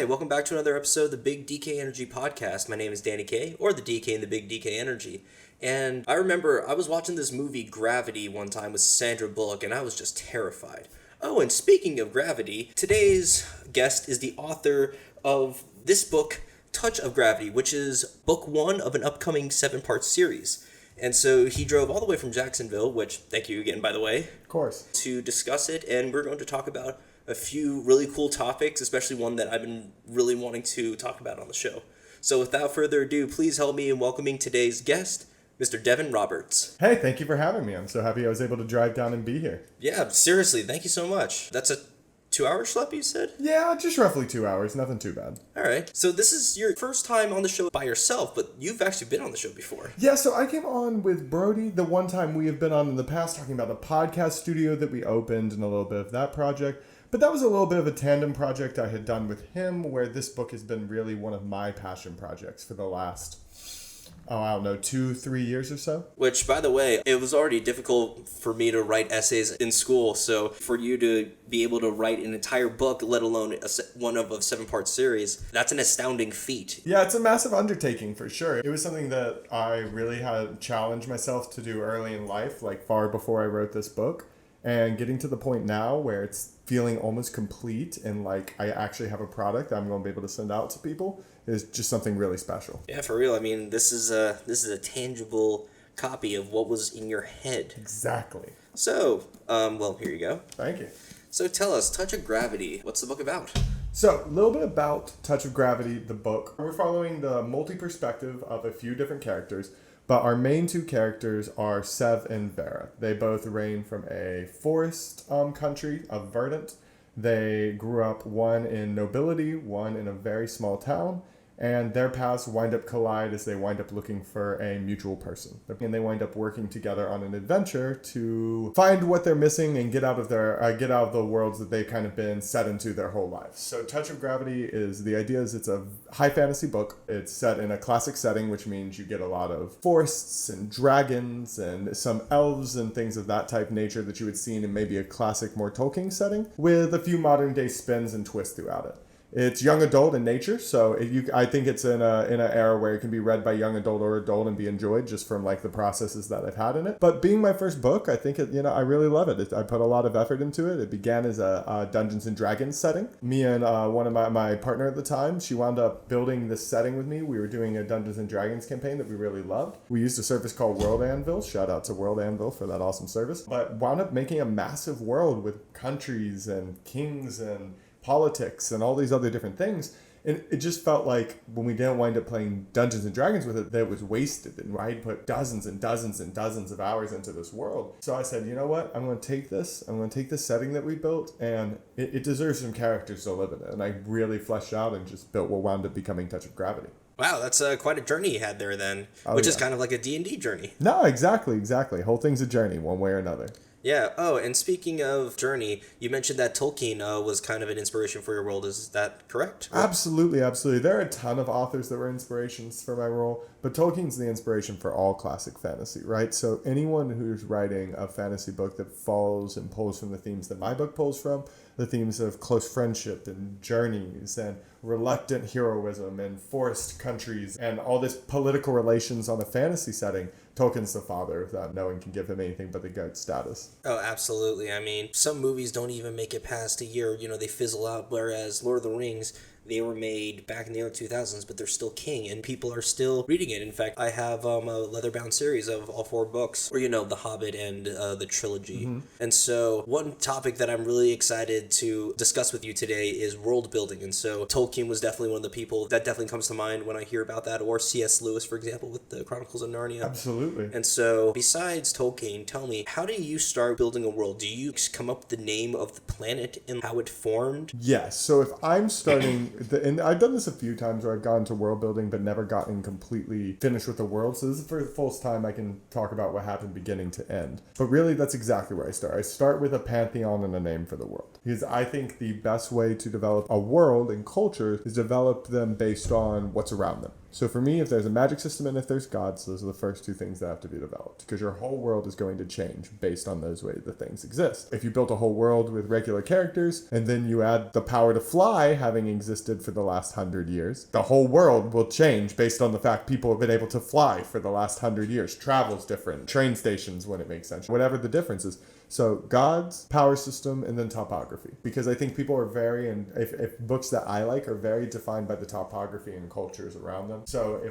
Hi, welcome back to another episode of the Big DK Energy Podcast. My name is Danny K, or the DK in the Big DK Energy. And I remember I was watching this movie Gravity one time with Sandra Bullock, and I was just terrified. Oh, and speaking of Gravity, today's guest is the author of this book, Touch of Gravity, which is book one of an upcoming 7-part series. And so he drove all the way from Jacksonville, which, thank you again, by the way. Of course. To discuss it, and we're going to talk about a few really cool topics, especially one that I've been really wanting to talk about on the show. So without further ado, please help me in welcoming today's guest, Mr. Devin Roberts. Hey, thank you for having me. I'm so happy I was able to drive down and be here. Yeah, seriously, thank you so much. That's a 2-hour schlep, you said? Yeah, just roughly 2 hours. Nothing too bad. All right. So this is your first time on the show by yourself, but you've actually been on the show before. Yeah, so I came on with Brody the one time we have been on in the past, talking about the podcast studio that we opened and a little bit of that project. But that was a little bit of a tandem project I had done with him, where this book has been really one of my passion projects for the last, 2-3 years or so. Which, by the way, it was already difficult for me to write essays in school. So for you to be able to write an entire book, let alone one of a 7-part series, that's an astounding feat. Yeah, it's a massive undertaking for sure. It was something that I really had challenged myself to do early in life, like far before I wrote this book. And getting to the point now where it's feeling almost complete and like I actually have a product I'm going to be able to send out to people is just something really special. Yeah, for real. I mean, this is a tangible copy of what was in your head. Exactly. So, here you go. Thank you. So tell us, Touch of Gravity, what's the book about? So, a little bit about Touch of Gravity, the book. We're following the multi-perspective of a few different characters. But our main two characters are Sev and Vera. They both reign from a forest country of Verdant. They grew up, one in nobility, one in a very small town, and their paths wind up collide as they wind up looking for a mutual person. And they wind up working together on an adventure to find what they're missing and get out of the worlds that they've kind of been set into their whole lives. So Touch of Gravity it's a high fantasy book. It's set in a classic setting, which means you get a lot of forests and dragons and some elves and things of that type nature that you would see in maybe a classic, more Tolkien setting, with a few modern day spins and twists throughout it. It's young adult in nature, so I think it's in an era where it can be read by young adult or adult and be enjoyed just from like the processes that I've had in it. But being my first book, I think I really love it. I put a lot of effort into it. It began as a Dungeons and Dragons setting. Me and one of my partner at the time, she wound up building this setting with me. We were doing a Dungeons and Dragons campaign that we really loved. We used a service called World Anvil. Shout out to World Anvil for that awesome service. But wound up making a massive world with countries and kings and politics and all these other different things, and it just felt like when we didn't wind up playing Dungeons and Dragons with it, that it was wasted, and I had put dozens and dozens and dozens of hours into this world. So I said, you know what, I'm going to take this setting that we built, and it deserves some characters to live in it, and I really fleshed out and just built what wound up becoming Touch of Gravity. Wow, that's quite a journey you had there then, which is kind of like a D&D journey. No, exactly. Whole thing's a journey, one way or another. Yeah. Oh, and speaking of journey, you mentioned that Tolkien was kind of an inspiration for your world. Is that correct? Absolutely. There are a ton of authors that were inspirations for my role, but Tolkien's the inspiration for all classic fantasy, right? So anyone who's writing a fantasy book that falls and pulls from the themes that my book pulls from, the themes of close friendship and journeys and reluctant heroism and forest countries and all this political relations on a fantasy setting, Tolkien's the father of that. No one can give him anything but the GOAT status. Oh, absolutely. I mean, some movies don't even make it past a year. They fizzle out, whereas Lord of the Rings, they were made back in the early 2000s, but they're still king, and people are still reading it. In fact, I have a leather-bound series of all 4 books, or, The Hobbit and the trilogy. Mm-hmm. And so one topic that I'm really excited to discuss with you today is world building. And so Tolkien was definitely one of the people that definitely comes to mind when I hear about that, or C.S. Lewis, for example, with the Chronicles of Narnia. Absolutely. And so besides Tolkien, tell me, how do you start building a world? Do you come up with the name of the planet and how it formed? Yes. So if I'm starting... and I've done this a few times where I've gone to world building but never gotten completely finished with the world. So this is the first time I can talk about what happened beginning to end. But really, that's exactly where I start. I start with a pantheon and a name for the world. Because I think the best way to develop a world and culture is develop them based on what's around them. So for me, if there's a magic system and if there's gods, those are the first two things that have to be developed, because your whole world is going to change based on those ways the things exist. If you built a whole world with regular characters and then you add the power to fly having existed for the last 100 years, the whole world will change based on the fact people have been able to fly for the last 100 years. Travel's different. Train stations when it makes sense. Whatever the difference is. So gods, power system, and then topography. Because I think people are very, and if books that I like are very defined by the topography and cultures around them. So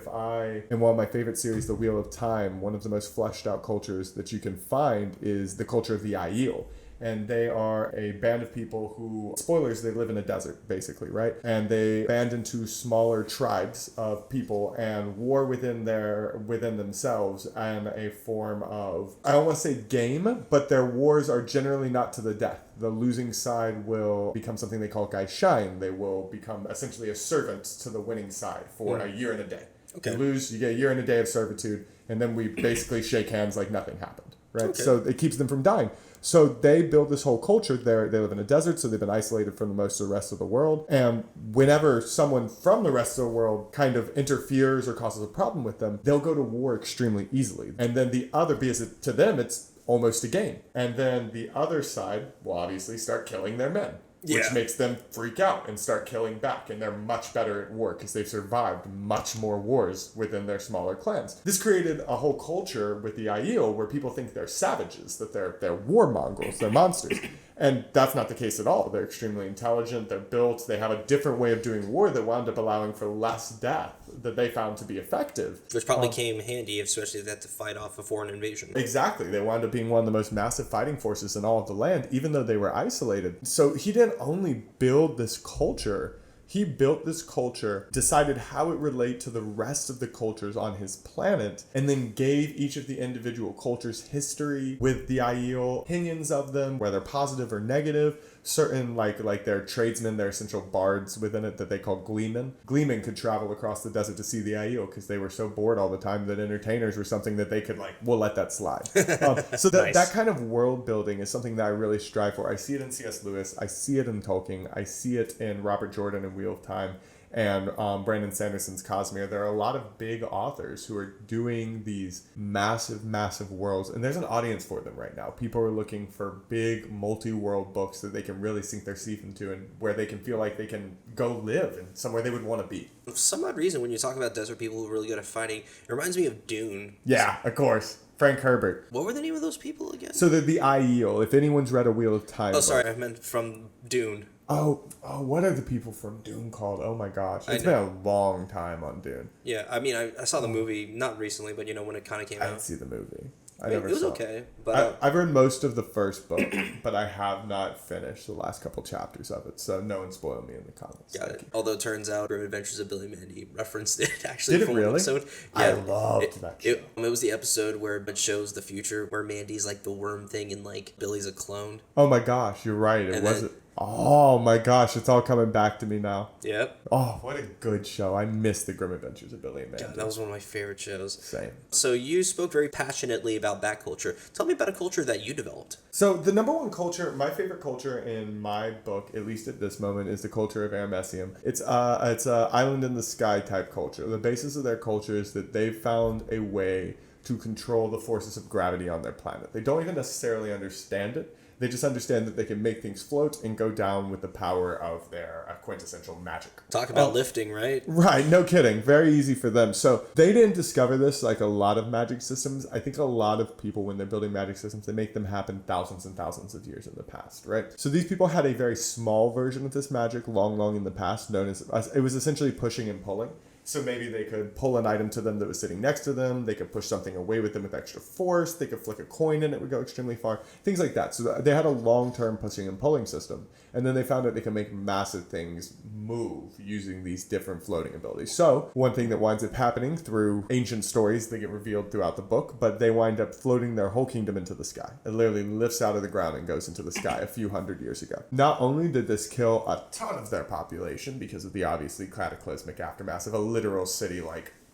in one of my favorite series, The Wheel of Time, one of the most fleshed out cultures that you can find is the culture of the Aiel. And they are a band of people who, spoilers, they live in a desert, basically, right? And they band into smaller tribes of people and war within themselves and a form of, I don't want to say game, but their wars are generally not to the death. The losing side will become something they call Gaishain. They will become essentially a servant to the winning side for a year and a day. Okay. You lose, you get a year and a day of servitude, and then we basically shake hands like nothing happened, right? Okay. So it keeps them from dying. So they build this whole culture. They live in a desert, so they've been isolated from most of the rest of the world. And whenever someone from the rest of the world kind of interferes or causes a problem with them, they'll go to war extremely easily. And then the other, because to them, it's almost a game. And then the other side will obviously start killing their men. Which makes them freak out and start killing back. And they're much better at war because they've survived much more wars within their smaller clans. This created a whole culture with the Aiel where people think they're savages, that they're war mongrels, they're monsters. And that's not the case at all. They're extremely intelligent, they're built, they have a different way of doing war that wound up allowing for less death that they found to be effective. Which probably came handy, especially if they had to fight off a foreign invasion. Exactly. They wound up being one of the most massive fighting forces in all of the land, even though they were isolated. So he didn't only build this culture, he built this culture, decided how it related to the rest of the cultures on his planet, and then gave each of the individual cultures history with the Aiel, opinions of them, whether positive or negative. Certain, like their tradesmen, their essential bards within it that they call gleemen. Gleemen could travel across the desert to see the Aiel because they were so bored all the time that entertainers were something that they could we'll let that slide. So that kind of world building is something that I really strive for. I see it in C.S. Lewis. I see it in Tolkien. I see it in Robert Jordan and Wheel of Time. And Brandon Sanderson's Cosmere. There are a lot of big authors who are doing these massive, massive worlds. And there's an audience for them right now. People are looking for big multi-world books that they can really sink their teeth into and where they can feel like they can go live in somewhere they would want to be. For some odd reason, when you talk about desert people who are really good at fighting, it reminds me of Dune. Yeah, of course. Frank Herbert. What were the name of those people again? So they're the Aiel. If anyone's read A Wheel of Time. Oh, sorry. I meant from Dune. Oh, what are the people from Dune called? Oh my gosh. It's been a long time on Dune. Yeah, I mean, I saw the movie, not recently, but when it kind of came out. I didn't see the movie. It was okay. But I've read most of the first book, but I have not finished the last couple chapters of it, so no one spoiled me in the comments. Got it. Although it turns out Grim Adventures of Billy Mandy referenced it actually. Did it really? Episode. Yeah, I loved that show. It was the episode where it shows the future, where Mandy's like the worm thing and Billy's a clone. Oh my gosh, you're right. It wasn't. Oh my gosh, it's all coming back to me now. Yep. Oh, what a good show. I miss the Grim Adventures of Billy and Mandy. God, that was one of my favorite shows. Same. So you spoke very passionately about that culture. Tell me about a culture that you developed. So the number one culture, my favorite culture in my book, at least at this moment, is the culture of Aramessium. It's a island in the sky type culture. The basis of their culture is that they've found a way to control the forces of gravity on their planet. They don't even necessarily understand it. They just understand that they can make things float and go down with the power of their quintessential magic. Talk about lifting, right? Right, no kidding. Very easy for them. So they didn't discover this like a lot of magic systems. I think a lot of people, when they're building magic systems, they make them happen thousands and thousands of years in the past, right? So these people had a very small version of this magic long in the past, known as, it was essentially pushing and pulling. So maybe they could pull an item to them that was sitting next to them. They could push something away with them with extra force. They could flick a coin and it would go extremely far. Things like that. So they had a long-term pushing and pulling system. And then they found that they could make massive things move using these different floating abilities. So one thing that winds up happening through ancient stories that get revealed throughout the book, but they wind up floating their whole kingdom into the sky. It literally lifts out of the ground and goes into the sky a few hundred years ago. Not only did this kill a ton of their population because of the obviously cataclysmic aftermath of a literal city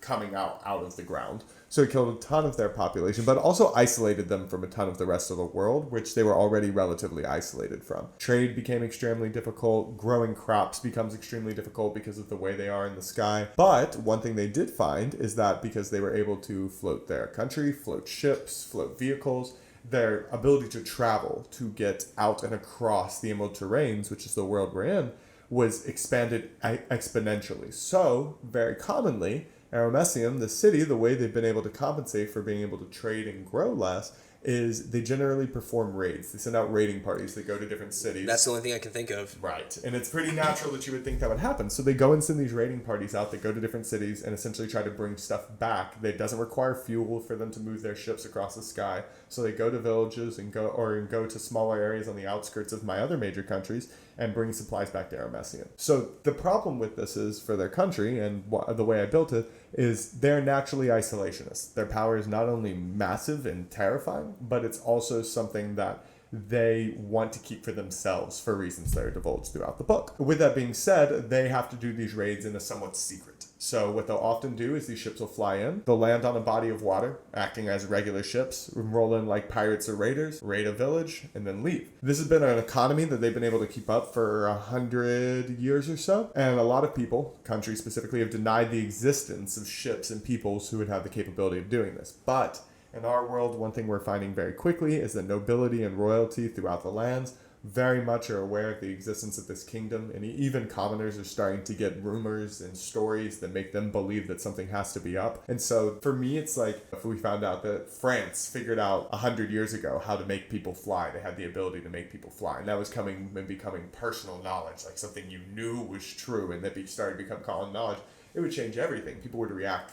coming out of the ground. So it killed a ton of their population, but also isolated them from a ton of the rest of the world, which they were already relatively isolated from. Trade became extremely difficult. Growing crops becomes extremely difficult because of the way they are in the sky. But one thing they did find is that because they were able to float their country, float ships, float vehicles, their ability to travel, to get out and across the emerald terrains, which is the world we're in, was expanded exponentially. So, very commonly, Aramecium, the city, the way they've been able to compensate for being able to trade and grow less is they generally perform raids. They send out raiding parties. They go to different cities. That's the only thing I can think of. Right. And it's pretty natural that you would think that would happen. So they go and send these raiding parties out. They go to different cities and essentially try to bring stuff back. It doesn't require fuel for them to move their ships across the sky. So they go to villages and go to smaller areas on the outskirts of my other major countries and bring supplies back to Aramecium. So the problem with this is for their country, and the way I built it, is they're naturally isolationists. Their power is not only massive and terrifying, but it's also something that they want to keep for themselves for reasons that are divulged throughout the book. With that being said, they have to do these raids in a somewhat secret. So what they'll often do is these ships will fly in, they'll land on a body of water, acting as regular ships, roll in like pirates or raiders, raid a village, and then leave. This has been an economy that they've been able to keep up for 100 years or so, and a lot of people, countries specifically, have denied the existence of ships and peoples who would have the capability of doing this. But in our world, one thing we're finding very quickly is that nobility and royalty throughout the lands very much are aware of the existence of this kingdom, and even commoners are starting to get rumors and stories that make them believe that something has to be up. And so for me, it's like if we found out that France figured out 100 years ago how to make people fly. They had the ability to make people fly, and that was becoming personal knowledge, like something you knew was true, and that started to become common knowledge. It would change everything. People would react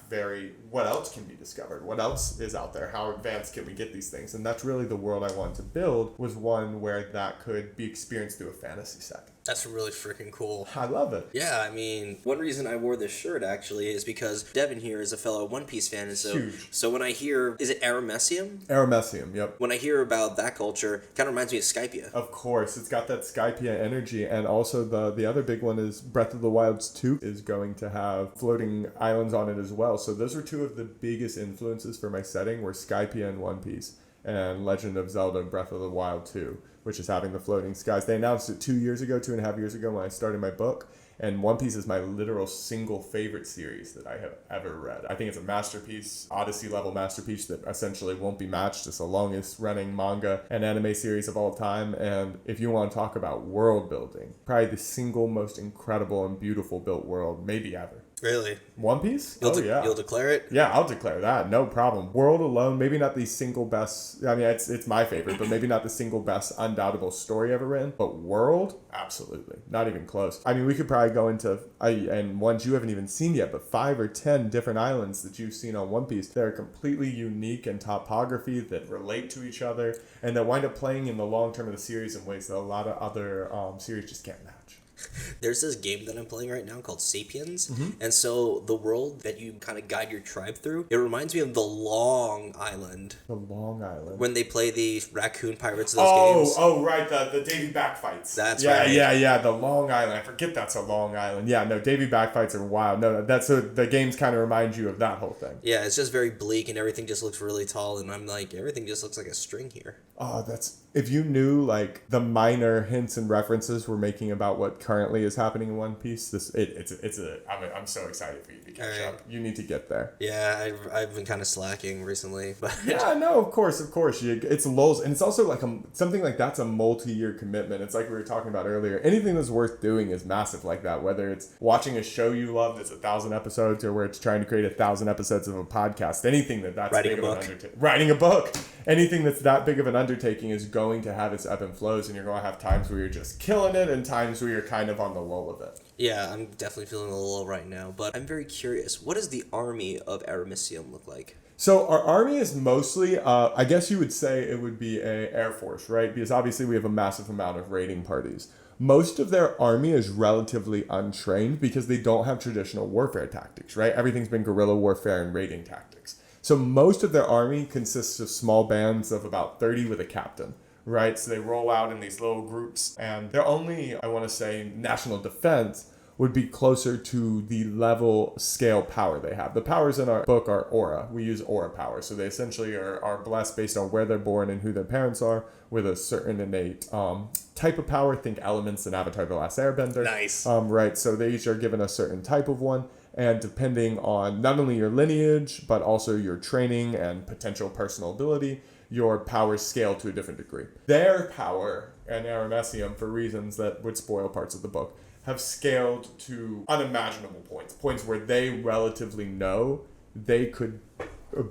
what else can be discovered? What else is out there? How advanced can we get these things? And that's really the world I wanted to build, was one where that could be experienced through a fantasy set. That's really freaking cool. I love it. Yeah, I mean, one reason I wore this shirt, actually, is because Devin here is a fellow One Piece fan, and so when I hear, is it Aramecium? Aramecium, yep. When I hear about that culture, it kind of reminds me of Skypia. Of course, it's got that Skypia energy, and also the other big one is Breath of the Wild's 2 is going to have floating islands on it as well. So those are two of the biggest influences for my setting, were Skypia and One Piece, and Legend of Zelda Breath of the Wild 2. Which is having the floating skies. They announced it 2.5 years ago when I started my book. And One Piece is my literal single favorite series that I have ever read. I think it's a masterpiece, Odyssey level masterpiece that essentially won't be matched. It's the longest running manga and anime series of all time. And if you want to talk about world building, probably the single most incredible and beautiful built world maybe ever. Really? One Piece? Yeah. You'll declare it? Yeah, I'll declare that. No problem. World alone, maybe not the single best. I mean, it's my favorite, but maybe not the single best undoubtable story ever written. But world? Absolutely. Not even close. I mean, we could probably go into, and ones you haven't even seen yet, but 5 or 10 different islands that you've seen on One Piece. They're completely unique in topography that relate to each other and that wind up playing in the long term of the series in ways that a lot of other series just can't match. There's this game that I'm playing right now called Sapiens, and so the world that you kind of guide your tribe through, it reminds me of the Long Island. The Long Island. When they play the raccoon pirates of those games. Oh, right, the Davy Back fights. That's right. Yeah, the Long Island. I forget that's a Long Island. Yeah, no, Davy Back fights are wild. No, the games kind of remind you of that whole thing. Yeah, it's just very bleak and everything just looks really tall, and I'm like, everything just looks like a string here. Oh, if you knew like the minor hints and references we're making about what currently is happening in One Piece, I'm so excited for you to catch up. You need to get there. Yeah, I've been kind of slacking recently, but yeah, no, of course, it's lulls, and it's also like something like that's a multi-year commitment. It's like we were talking about earlier. Anything that's worth doing is massive like that. Whether it's watching a show you love that's 1,000 episodes, or where it's trying to create 1,000 episodes of a podcast. Anything that's big of an undertaking. Writing a book. Anything that's that big of an undertaking is going to have its ebb and flows, and you're going to have times where you're just killing it and times where you're kind of on the lull of it. Yeah, I'm definitely feeling a little low right now, but I'm very curious. What does the army of Aramecium look like? So our army is mostly, I guess you would say it would be a air force, right? Because obviously we have a massive amount of raiding parties. Most of their army is relatively untrained because they don't have traditional warfare tactics, right? Everything's been guerrilla warfare and raiding tactics. So most of their army consists of small bands of about 30 with a captain, right? So they roll out in these little groups, and they're only, I want to say, national defense, would be closer to the level scale power they have. The powers in our book are aura. We use aura power. So they essentially are blessed based on where they're born and who their parents are with a certain innate type of power. Think elements in Avatar: The Last Airbender. Nice. Right. So they each are given a certain type of one. And depending on not only your lineage, but also your training and potential personal ability, your powers scale to a different degree. Their power and Aramessium, for reasons that would spoil parts of the book, have scaled to unimaginable points where they relatively know they could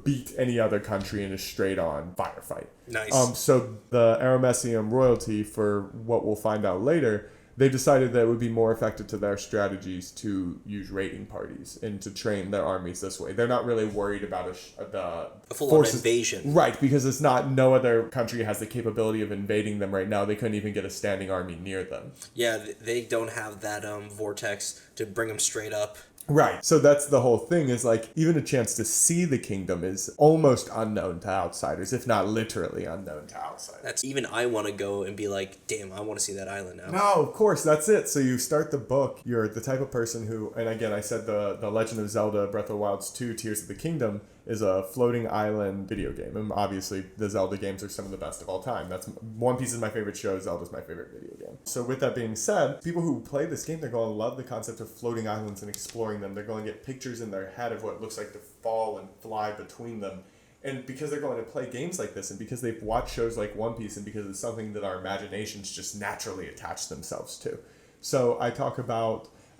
beat any other country in a straight-on firefight. Nice. So the Aramessium royalty, for what we'll find out later, they decided that it would be more effective to their strategies to use raiding parties and to train their armies this way. They're not really worried about a full-on invasion. Right, because it's not, no other country has the capability of invading them right now. They couldn't even get a standing army near them. Yeah, they don't have that vortex to bring them straight up. Right. So that's the whole thing, is like even a chance to see the kingdom is almost unknown to outsiders, if not literally unknown to outsiders. That's even I want to go and be like, damn, I want to see that island now. No, of course, that's it. So you start the book, you're the type of person who, and again, I said the Legend of Zelda Breath of the Wild's 2 Tears of the Kingdom is a floating island video game. And obviously, the Zelda games are some of the best of all time. That's One Piece is my favorite show, Zelda's my favorite video game. So with that being said, people who play this game, they're going to love the concept of floating islands and exploring them. They're going to get pictures in their head of what it looks like to fall and fly between them. And because they're going to play games like this, and because they've watched shows like One Piece, and because it's something that our imaginations just naturally attach themselves to. So I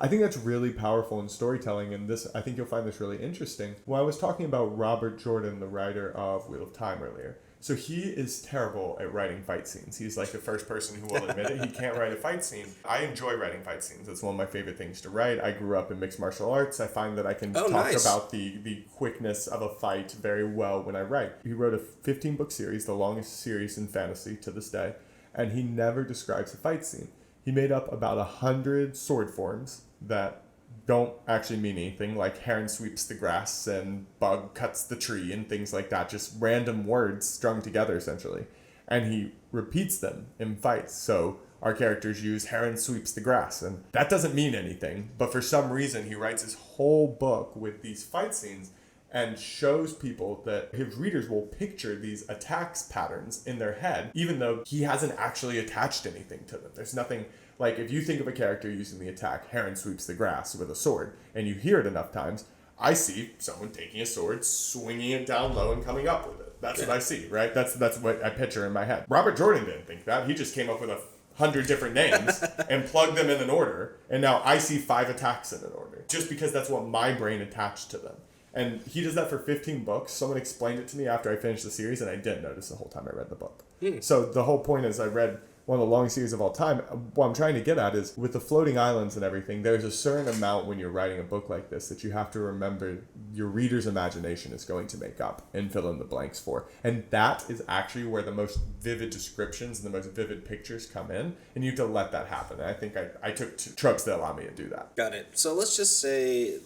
think that's really powerful in storytelling, and I think you'll find this really interesting. Well, I was talking about Robert Jordan, the writer of Wheel of Time, earlier. So he is terrible at writing fight scenes. He's like the first person who will admit it. He can't write a fight scene. I enjoy writing fight scenes. It's one of my favorite things to write. I grew up in mixed martial arts. I find that I can talk about the quickness of a fight very well when I write. He wrote a 15-book series, the longest series in fantasy to this day, and he never describes a fight scene. He made up about 100 sword forms that don't actually mean anything, like heron sweeps the grass and bug cuts the tree and things like that, just random words strung together essentially. And he repeats them in fights. So our characters use heron sweeps the grass, and that doesn't mean anything, but for some reason he writes his whole book with these fight scenes and shows people that his readers will picture these attacks patterns in their head, even though he hasn't actually attached anything to them. There's nothing, like if you think of a character using the attack, heron sweeps the grass with a sword, and you hear it enough times, I see someone taking a sword, swinging it down low and coming up with it. That's what I see, right? That's what I picture in my head. Robert Jordan didn't think that. He just came up with 100 different names and plugged them in an order, and now I see 5 attacks in an order, just because that's what my brain attached to them. And he does that for 15 books. Someone explained it to me after I finished the series, and I didn't notice the whole time I read the book. So the whole point is I read one of the longest series of all time. What I'm trying to get at is, with the floating islands and everything, there's a certain amount when you're writing a book like this that you have to remember your reader's imagination is going to make up and fill in the blanks for. And that is actually where the most vivid descriptions and the most vivid pictures come in, and you have to let that happen. And I think I took tropes that allow me to do that. Got it. So let's just say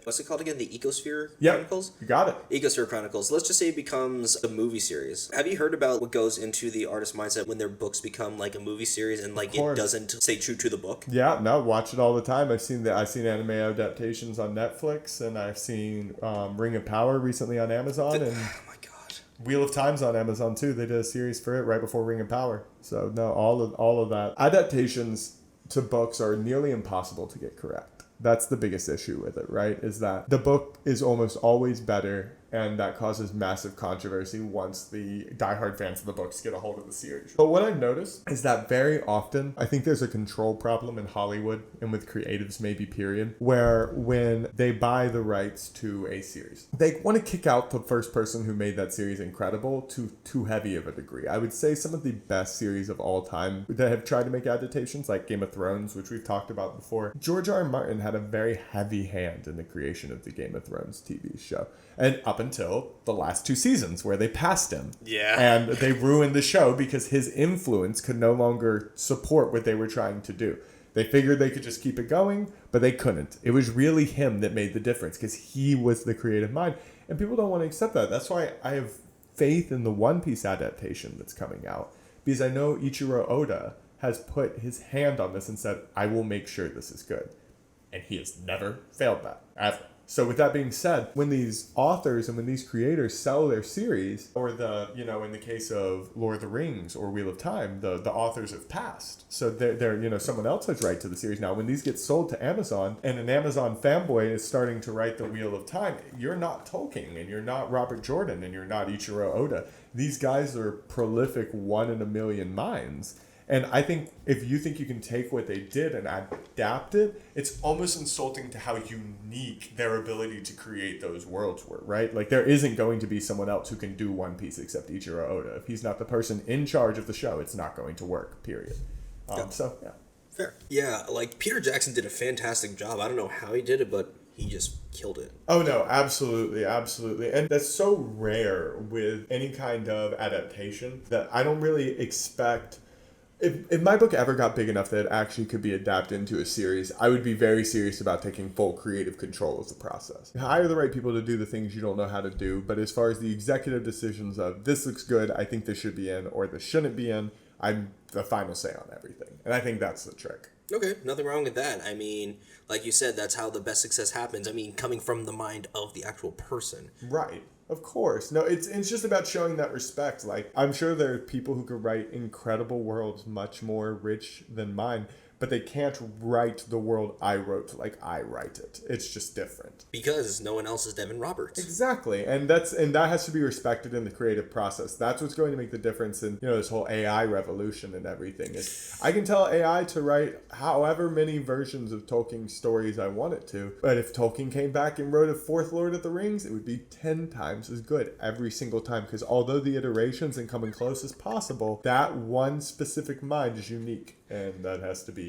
what's it called again? The Ecosphere Chronicles? You got it. Ecosphere Chronicles. Let's just say it becomes a movie series. Have you heard about what goes into the artist's mindset when their books become like a movie series and like it doesn't stay true to the book? Yeah, no, watch it all the time. I've seen anime adaptations on Netflix, and I've seen Ring of Power recently on Amazon, and oh my god, Wheel of Time's on Amazon too. They did a series for it right before Ring of Power. So no, all of that. Adaptations to books are nearly impossible to get correct. That's the biggest issue with it, right? Is that the book is almost always better, and that causes massive controversy once the diehard fans of the books get a hold of the series. But what I've noticed is that very often, I think there's a control problem in Hollywood, and with creatives maybe period, where when they buy the rights to a series, they want to kick out the first person who made that series incredible to too heavy of a degree. I would say some of the best series of all time that have tried to make adaptations, like Game of Thrones, which we've talked about before, George R. R. Martin had a very heavy hand in the creation of the Game of Thrones TV show. And up until the last 2 seasons where they passed him. Yeah. And they ruined the show because his influence could no longer support what they were trying to do. They figured they could just keep it going, but they couldn't. It was really him that made the difference because he was the creative mind. And people don't want to accept that. That's why I have faith in the One Piece adaptation that's coming out. Because I know Ichiro Oda has put his hand on this and said, I will make sure this is good. And he has never failed that, ever. So with that being said, when these authors and when these creators sell their series, or in the case of Lord of the Rings or Wheel of Time, the authors have passed. So they're someone else has right to the series now. When these get sold to Amazon and an Amazon fanboy is starting to write the Wheel of Time, you're not Tolkien and you're not Robert Jordan and you're not Ichiro Oda. These guys are prolific 1 in a million minds. And I think if you think you can take what they did and adapt it, it's almost insulting to how unique their ability to create those worlds were, right? Like, there isn't going to be someone else who can do One Piece except Ichiro Oda. If he's not the person in charge of the show, it's not going to work, period. So, yeah. Fair. Yeah, like, Peter Jackson did a fantastic job. I don't know how he did it, but he just killed it. Oh, no, absolutely, absolutely. And that's so rare with any kind of adaptation that I don't really expect... If my book ever got big enough that it actually could be adapted into a series, I would be very serious about taking full creative control of the process. Hire the right people to do the things you don't know how to do, but as far as the executive decisions of this looks good, I think this should be in, or this shouldn't be in, I'm the final say on everything. And I think that's the trick. Okay, nothing wrong with that. I mean, like you said, that's how the best success happens. I mean, coming from the mind of the actual person. Right. Of course. No, it's just about showing that respect. Like, I'm sure there are people who could write incredible worlds much more rich than mine, but they can't write the world I wrote like I write it. It's just different. Because no one else is Devin Roberts. Exactly. And that has to be respected in the creative process. That's what's going to make the difference in, this whole AI revolution and everything. Is I can tell AI to write however many versions of Tolkien stories I want it to, but if Tolkien came back and wrote a 4th Lord of the Rings, it would be 10 times as good every single time, because although the iterations and coming close as possible, that one specific mind is unique, and that has to be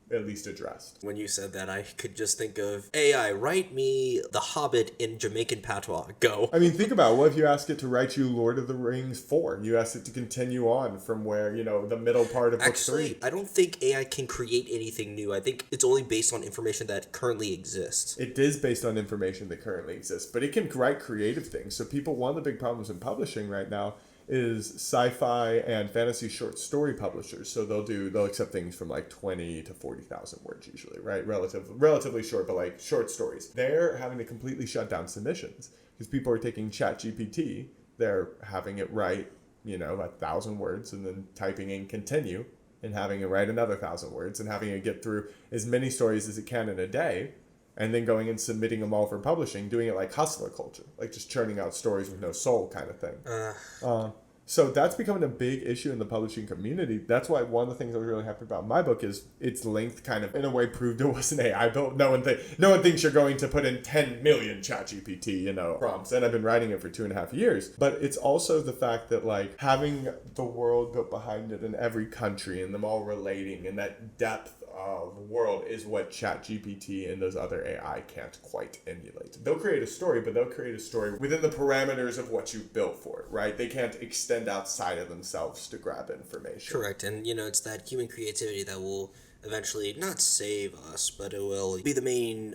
at least addressed. When you said that, I could just think of AI, write me The Hobbit in Jamaican patois. Go. I mean, think about it. What if you ask it to write you Lord of the Rings 4? You ask it to continue on from where, the middle part of book 3. I don't think AI can create anything new. I think it's only based on information that currently exists. It is based on information that currently exists, but it can write creative things. So one of the big problems in publishing right now is sci-fi and fantasy short story publishers. So they'll accept things from like 20 to 40,000 words usually, right? Relatively short, but like short stories. They're having to completely shut down submissions because people are taking ChatGPT. They're having it write, 1,000 words and then typing in continue and having it write another 1,000 words and having it get through as many stories as it can in a day. And then going and submitting them all for publishing, doing it like hustler culture, like just churning out stories with no soul kind of thing. So that's becoming a big issue in the publishing community. That's why one of the things I was really happy about my book is its length kind of, in a way, proved it wasn't AI built. No one thinks you're going to put in 10 million ChatGPT, prompts. And I've been writing it for 2.5 years. But it's also the fact that, like, having the world built behind it in every country and them all relating and that depth of world is what ChatGPT and those other AI can't quite emulate. They'll create a story, but they'll create a story within the parameters of what you built for it, right? They can't extend outside of themselves to grab information. Correct. And, it's that human creativity that will eventually not save us, but it will be the main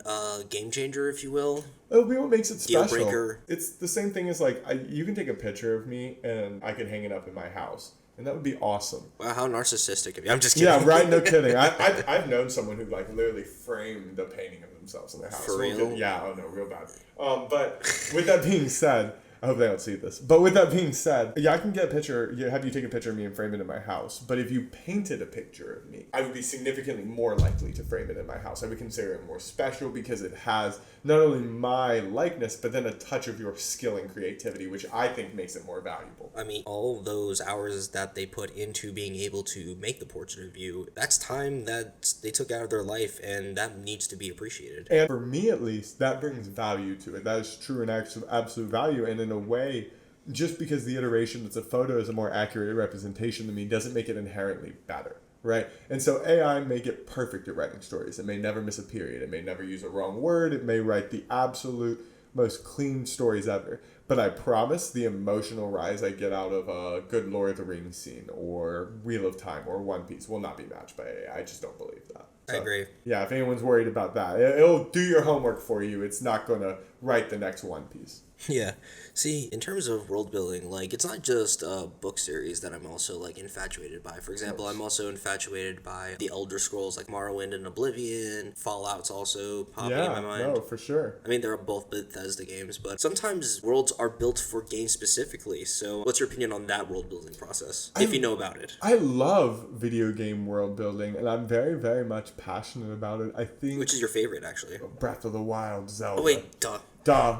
game changer, if you will. It'll be what makes it special. Deal breaker. It's the same thing as, like, you can take a picture of me and I can hang it up in my house. And that would be awesome. Wow, how narcissistic of you. I'm just kidding. Yeah, right, no kidding. I've known someone who, like, literally framed the painting of themselves in their house. For real? Yeah, oh no, real bad. But with that being said, I hope they don't see this. But with that being said, yeah, I can get a picture, have you take a picture of me and frame it in my house. But if you painted a picture of me, I would be significantly more likely to frame it in my house. I would consider it more special because it has not only my likeness, but then a touch of your skill and creativity, which I think makes it more valuable. I mean, all of those hours that they put into being able to make the portrait of you, that's time that they took out of their life, and that needs to be appreciated. And for me, at least, that brings value to it. That is true and absolute value. And in a way, just because the iteration that's a photo is a more accurate representation than me doesn't make it inherently better. Right? And so AI may get perfect at writing stories. It may never miss a period. It may never use a wrong word. It may write the absolute most clean stories ever. But I promise the emotional rise I get out of a good Lord of the Rings scene or Wheel of Time or One Piece will not be matched by AI. I just don't believe that. I agree. Yeah, if anyone's worried about that, it'll do your homework for you. It's not going to write the next One Piece. Yeah. See, in terms of world building, like, it's not just a book series that I'm also, like, infatuated by. For example, I'm also infatuated by the Elder Scrolls, like Morrowind and Oblivion. Fallout's also popping in my mind. No, for sure. I mean, they're both Bethesda games, but sometimes worlds are built for games specifically. So what's your opinion on that world building process, if you know about it? I love video game world building, and I'm very, very much passionate about it. I think... Which is your favorite, actually? Breath of the Wild, Zelda. Oh, wait, duh.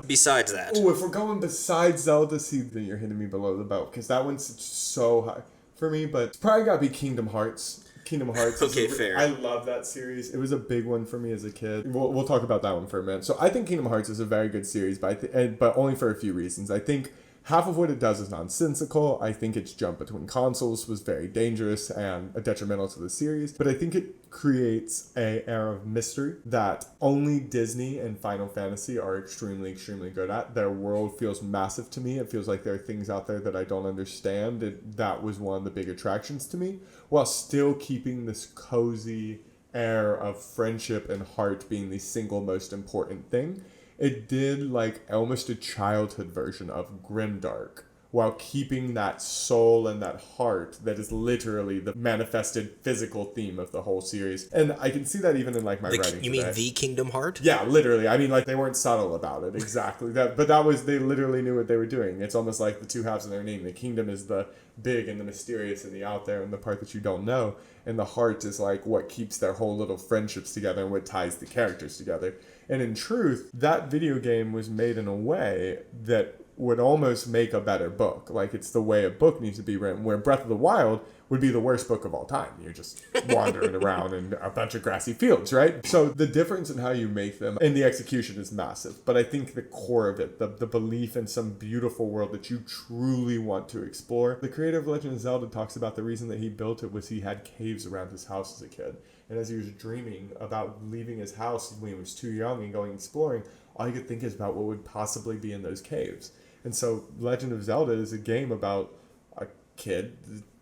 Besides that. Oh, if we're going besides Zelda, see, then you're hitting me below the belt, because that one's so high for me, but it's probably got to be Kingdom Hearts. Kingdom Hearts. Okay, fair. I love that series. It was a big one for me as a kid. We'll talk about that one for a minute. So I think Kingdom Hearts is a very good series, but but only for a few reasons. I think half of what it does is nonsensical. I think its jump between consoles was very dangerous and detrimental to the series. But I think it creates an air of mystery that only Disney and Final Fantasy are extremely, extremely good at. Their world feels massive to me. It feels like there are things out there that I don't understand. That was one of the big attractions to me, while still keeping this cozy air of friendship and heart being the single most important thing. It did like almost a childhood version of Grimdark, while keeping that soul and that heart that is literally the manifested physical theme of the whole series. And I can see that even in like my writing. You mean the Kingdom Heart? Yeah, literally. I mean, like, they weren't subtle about it. Exactly. But that was, they literally knew what they were doing. It's almost like the two halves of their name. The kingdom is the big and the mysterious and the out there and the part that you don't know. And the heart is like what keeps their whole little friendships together and what ties the characters together. And in truth, that video game was made in a way that would almost make a better book. Like, it's the way a book needs to be written, where Breath of the Wild would be the worst book of all time. You're just wandering around in a bunch of grassy fields, right? So the difference in how you make them and the execution is massive. But I think the core of it, the belief in some beautiful world that you truly want to explore. The creator of Legend of Zelda talks about the reason that he built it was he had caves around his house as a kid. And as he was dreaming about leaving his house when he was too young and going exploring, all he could think is about what would possibly be in those caves. And so Legend of Zelda is a game about a kid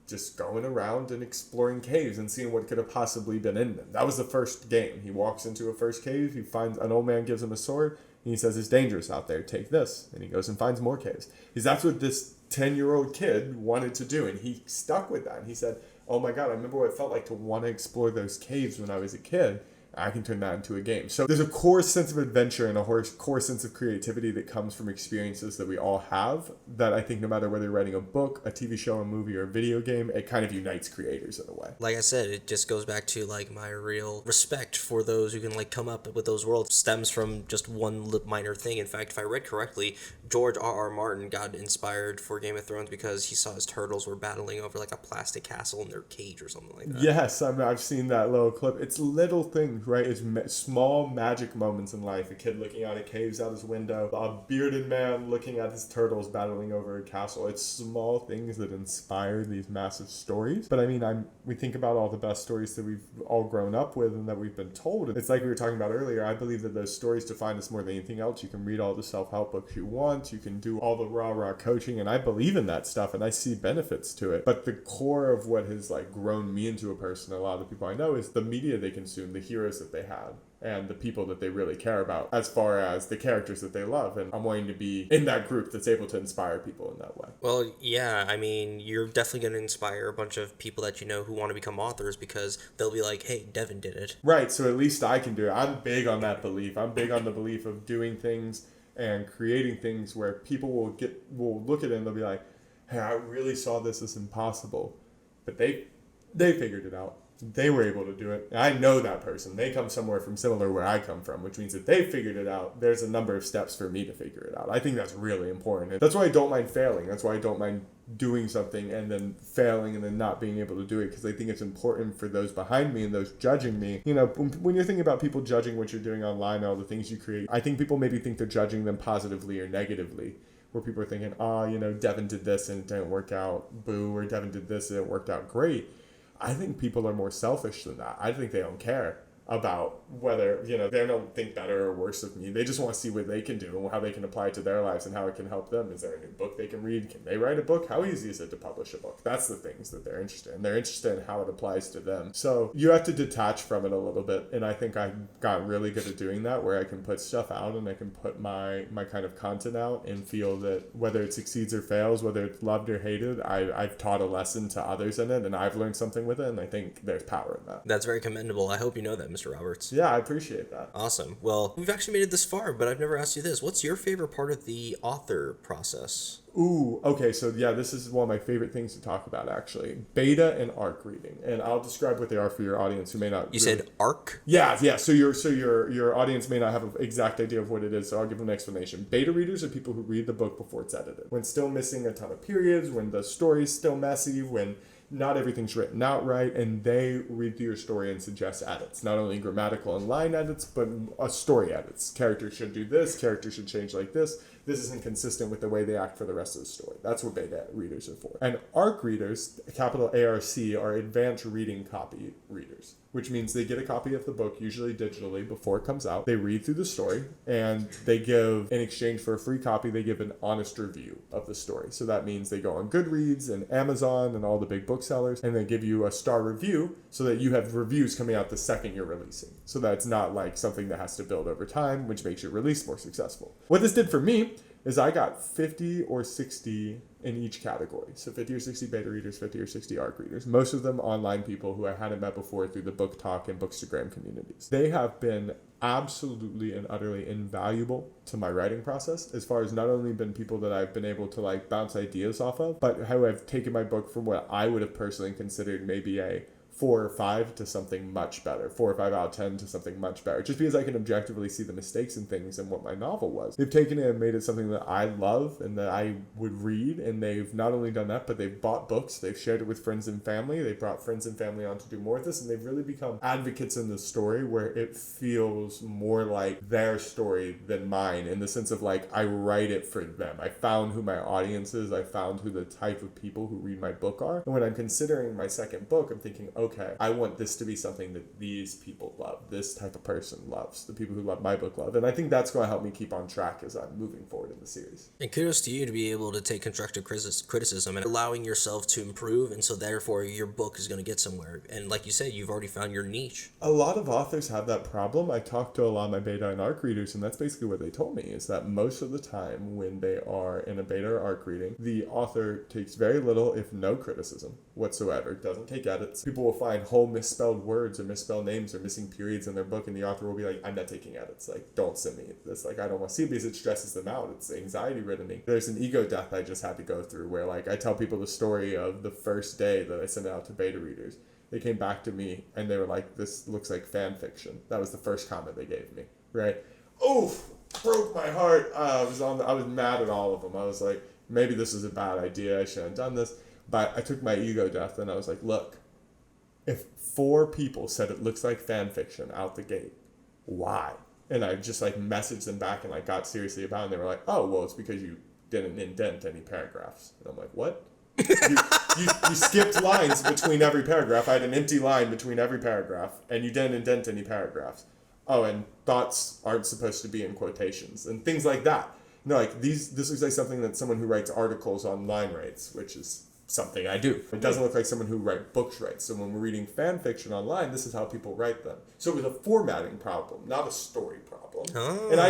just going around and exploring caves and seeing what could have possibly been in them. That was the first game. He walks into a first cave, he finds an old man, gives him a sword, and he says, it's dangerous out there, take this. And he goes and finds more caves. Because that's what this 10-year-old kid wanted to do, and he stuck with that. And he said, oh my God, I remember what it felt like to want to explore those caves when I was a kid. I can turn that into a game. So there's a core sense of adventure and a core sense of creativity that comes from experiences that we all have, that I think no matter whether you're writing a book, a TV show, a movie, or a video game, it kind of unites creators in a way. Like I said, it just goes back to like my real respect for those who can like come up with those worlds stems from just one minor thing. In fact, if I read correctly, George R.R. Martin got inspired for Game of Thrones because he saw his turtles were battling over like a plastic castle in their cage or something like that. Yes, I've seen that little clip. It's little things, right? It's small magic moments in life. A kid looking out at caves out his window, a bearded man looking at his turtles battling over a castle. It's small things that inspire these massive stories. But I mean, we think about all the best stories that we've all grown up with and that we've been told. It's like we were talking about earlier. I believe that those stories define us more than anything else. You can read all the self-help books you want. You can do all the rah-rah coaching, and I believe in that stuff, and I see benefits to it. But the core of what has like grown me into a person, a lot of the people I know, is the media they consume, the heroes that they had, and the people that they really care about as far as the characters that they love. And I'm wanting to be in that group that's able to inspire people in that way. Well, yeah, I mean, you're definitely going to inspire a bunch of people that you know who want to become authors because they'll be like, hey, Devin did it. Right, so at least I can do it. I'm big on that belief. I'm big on the belief of doing things and creating things where people will look at it and they'll be like, hey, I really saw this as impossible. But they figured it out. They were able to do it. I know that person. They come somewhere from similar where I come from, which means that they figured it out. There's a number of steps for me to figure it out. I think that's really important. That's why I don't mind failing. That's why I don't mind doing something and then failing and then not being able to do it, because I think it's important for those behind me and those judging me. You know, when you're thinking about people judging what you're doing online and all the things you create, I think people maybe think they're judging them positively or negatively, where people are thinking, Devin did this and it didn't work out, boo, or Devin did this and it worked out great. I think people are more selfish than that. I think they don't care. about whether, they don't think better or worse of me. They just want to see what they can do and how they can apply it to their lives and how it can help them. Is there a new book they can read? Can they write a book? How easy is it to publish a book? That's the things that they're interested in. They're interested in how it applies to them. So you have to detach from it a little bit. And I think I got really good at doing that, where I can put stuff out and I can put my kind of content out and feel that whether it succeeds or fails, whether it's loved or hated, I've taught a lesson to others in it and I've learned something with it. And I think there's power in that. That's very commendable. I hope you know that, Mr. Roberts. Yeah, I appreciate that. Awesome. Well, we've actually made it this far, but I've never asked you this. What's your favorite part of the author process? Ooh, okay, so yeah, this is one of my favorite things to talk about, actually. Beta and ARC reading. And I'll describe what they are for your audience who may not... You said ARC? Yeah, so your audience may not have an exact idea of what it is, so I'll give them an explanation. Beta readers are people who read the book before it's edited. When still missing a ton of periods, when the story's still messy, when not everything's written out right, and they read through your story and suggest edits. Not only grammatical and line edits, but story edits. Character should do this, character should change like this. This isn't consistent with the way they act for the rest of the story. That's what beta readers are for. And ARC readers, capital ARC, are advanced reading copy readers, which means they get a copy of the book, usually digitally, before it comes out. They read through the story, and they give, in exchange for a free copy, they give an honest review of the story. So that means they go on Goodreads and Amazon and all the big booksellers, and they give you a star review so that you have reviews coming out the second you're releasing. So that it's not like something that has to build over time, which makes your release more successful. What this did for me is I got 50 or 60 in each category. So 50 or 60 beta readers, 50 or 60 ARC readers. Most of them online people who I hadn't met before through the Book Talk and Bookstagram communities. They have been absolutely and utterly invaluable to my writing process, as far as not only been people that I've been able to bounce ideas off of, but how I've taken my book from what I would have personally considered maybe a 4 or 5 to something much better, 4 or 5 out of 10 to something much better, just because I can objectively see the mistakes and things and what my novel was. They've taken it and made it something that I love and that I would read, and they've not only done that, but they've bought books, they've shared it with friends and family, they brought friends and family on to do more of this, and they've really become advocates in the story where it feels more like their story than mine, in the sense of I write it for them. I found who my audience is, I found who the type of people who read my book are, and when I'm considering my second book, I'm thinking, okay, I want this to be something that these people love. This type of person loves. The people who love my book love. And I think that's going to help me keep on track as I'm moving forward in the series. And kudos to you to be able to take constructive criticism and allowing yourself to improve. And so therefore your book is going to get somewhere. And like you said, you've already found your niche. A lot of authors have that problem. I talked to a lot of my beta and ARC readers, and that's basically what they told me, is that most of the time when they are in a beta or ARC reading, the author takes very little, if no criticism whatsoever, doesn't take edits. People will find whole misspelled words or misspelled names or missing periods in their book, and the author will be like, I'm not taking edits. Don't send me this. I don't want to see it because it stresses them out. It's anxiety ridden. There's an ego death I just had to go through where I tell people the story of the first day that I sent it out to beta readers. They came back to me and they were like, this looks like fan fiction. That was the first comment they gave me, right? Oof, broke my heart. I was mad at all of them. I was like, maybe this is a bad idea. I shouldn't have done this. But I took my ego death and I was like, look, if 4 people said it looks like fan fiction out the gate, why? And I just messaged them back and got seriously about it, and they were like, oh, well, it's because you didn't indent any paragraphs. And I'm like, what? you skipped lines between every paragraph. I had an empty line between every paragraph, and you didn't indent any paragraphs. Oh, and thoughts aren't supposed to be in quotations and things like that. No, this looks like something that someone who writes articles online writes, which is something I do. It doesn't look like someone who writes books writes. So when we're reading fan fiction online, this is how people write them. So it was a formatting problem, not a story problem. Oh. And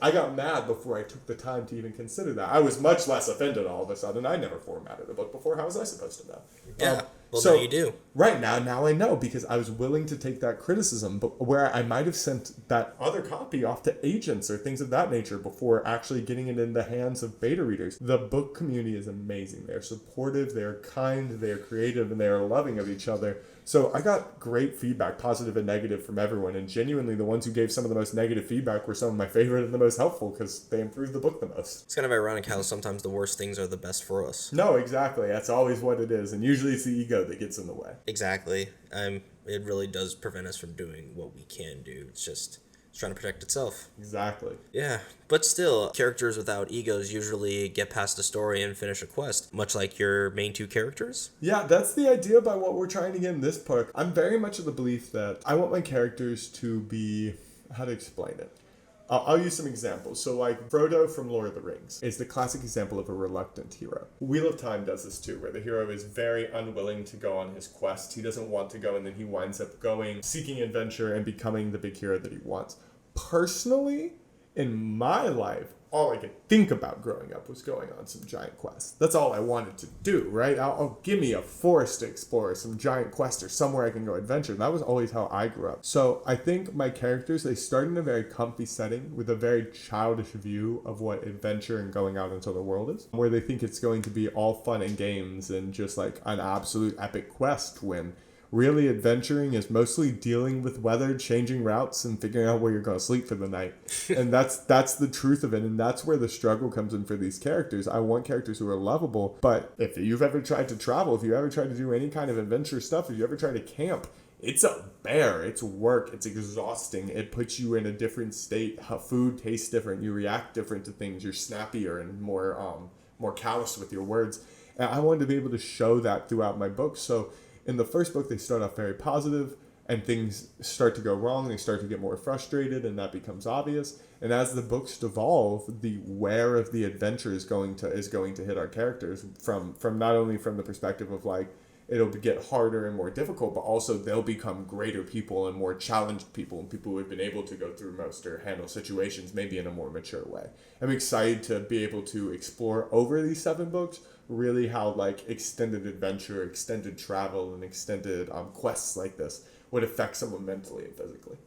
I got mad before I took the time to even consider that. I was much less offended all of a sudden. I never formatted a book before. How was I supposed to know? Yeah. Well, so now you do. Right now I know, because I was willing to take that criticism, but where I might have sent that other copy off to agents or things of that nature before actually getting it in the hands of beta readers. The book community is amazing. They're supportive, they're kind, they're creative, and they are loving of each other. So I got great feedback, positive and negative, from everyone, and genuinely the ones who gave some of the most negative feedback were some of my favorite and the most helpful because they improved the book the most. It's kind of ironic how sometimes the worst things are the best for us. No, exactly. That's always what it is, and usually it's the ego that gets in the way. Exactly. It really does prevent us from doing what we can do. It's just It's trying to protect itself. Exactly. Yeah, but still, characters without egos usually get past a story and finish a quest, much like your main two characters. Yeah, that's the idea by what we're trying to get in this part. I'm very much of the belief that I want my characters to be, how to explain it? I'll use some examples. So, like, Frodo from Lord of the Rings is the classic example of a reluctant hero. Wheel of Time does this too, where the hero is very unwilling to go on his quest. He doesn't want to go, and then he winds up going, seeking adventure, and becoming the big hero that he wants. Personally, in my life, all I could think about growing up was going on some giant quests. That's all I wanted to do, right? Give me a forest to explore, some giant quest, or somewhere I can go adventure. That was always how I grew up. So I think my characters, they start in a very comfy setting with a very childish view of what adventure and going out into the world is, where they think it's going to be all fun and games and just like an absolute epic quest, when really adventuring is mostly dealing with weather, changing routes, and figuring out where you're going to sleep for the night. And that's the truth of it, and that's where the struggle comes in for these characters. I want characters who are lovable, but if you've ever tried to travel, if you ever tried to do any kind of adventure stuff, if you ever tried to camp, it's a bear. It's work. It's exhausting. It puts you in a different state. Food tastes different. You react different to things. You're snappier and more callous with your words. And I wanted to be able to show that throughout my books. So in the first book, they start off very positive, and things start to go wrong. They start to get more frustrated, and that becomes obvious. And as the books devolve, the wear of the adventure is going to hit our characters from not only from the perspective of like it'll get harder and more difficult, but also they'll become greater people and more challenged people, and people who have been able to go through most or handle situations maybe in a more mature way. I'm excited to be able to explore over these 7 books really how like extended adventure, extended travel, and extended quests like this would affect someone mentally and physically.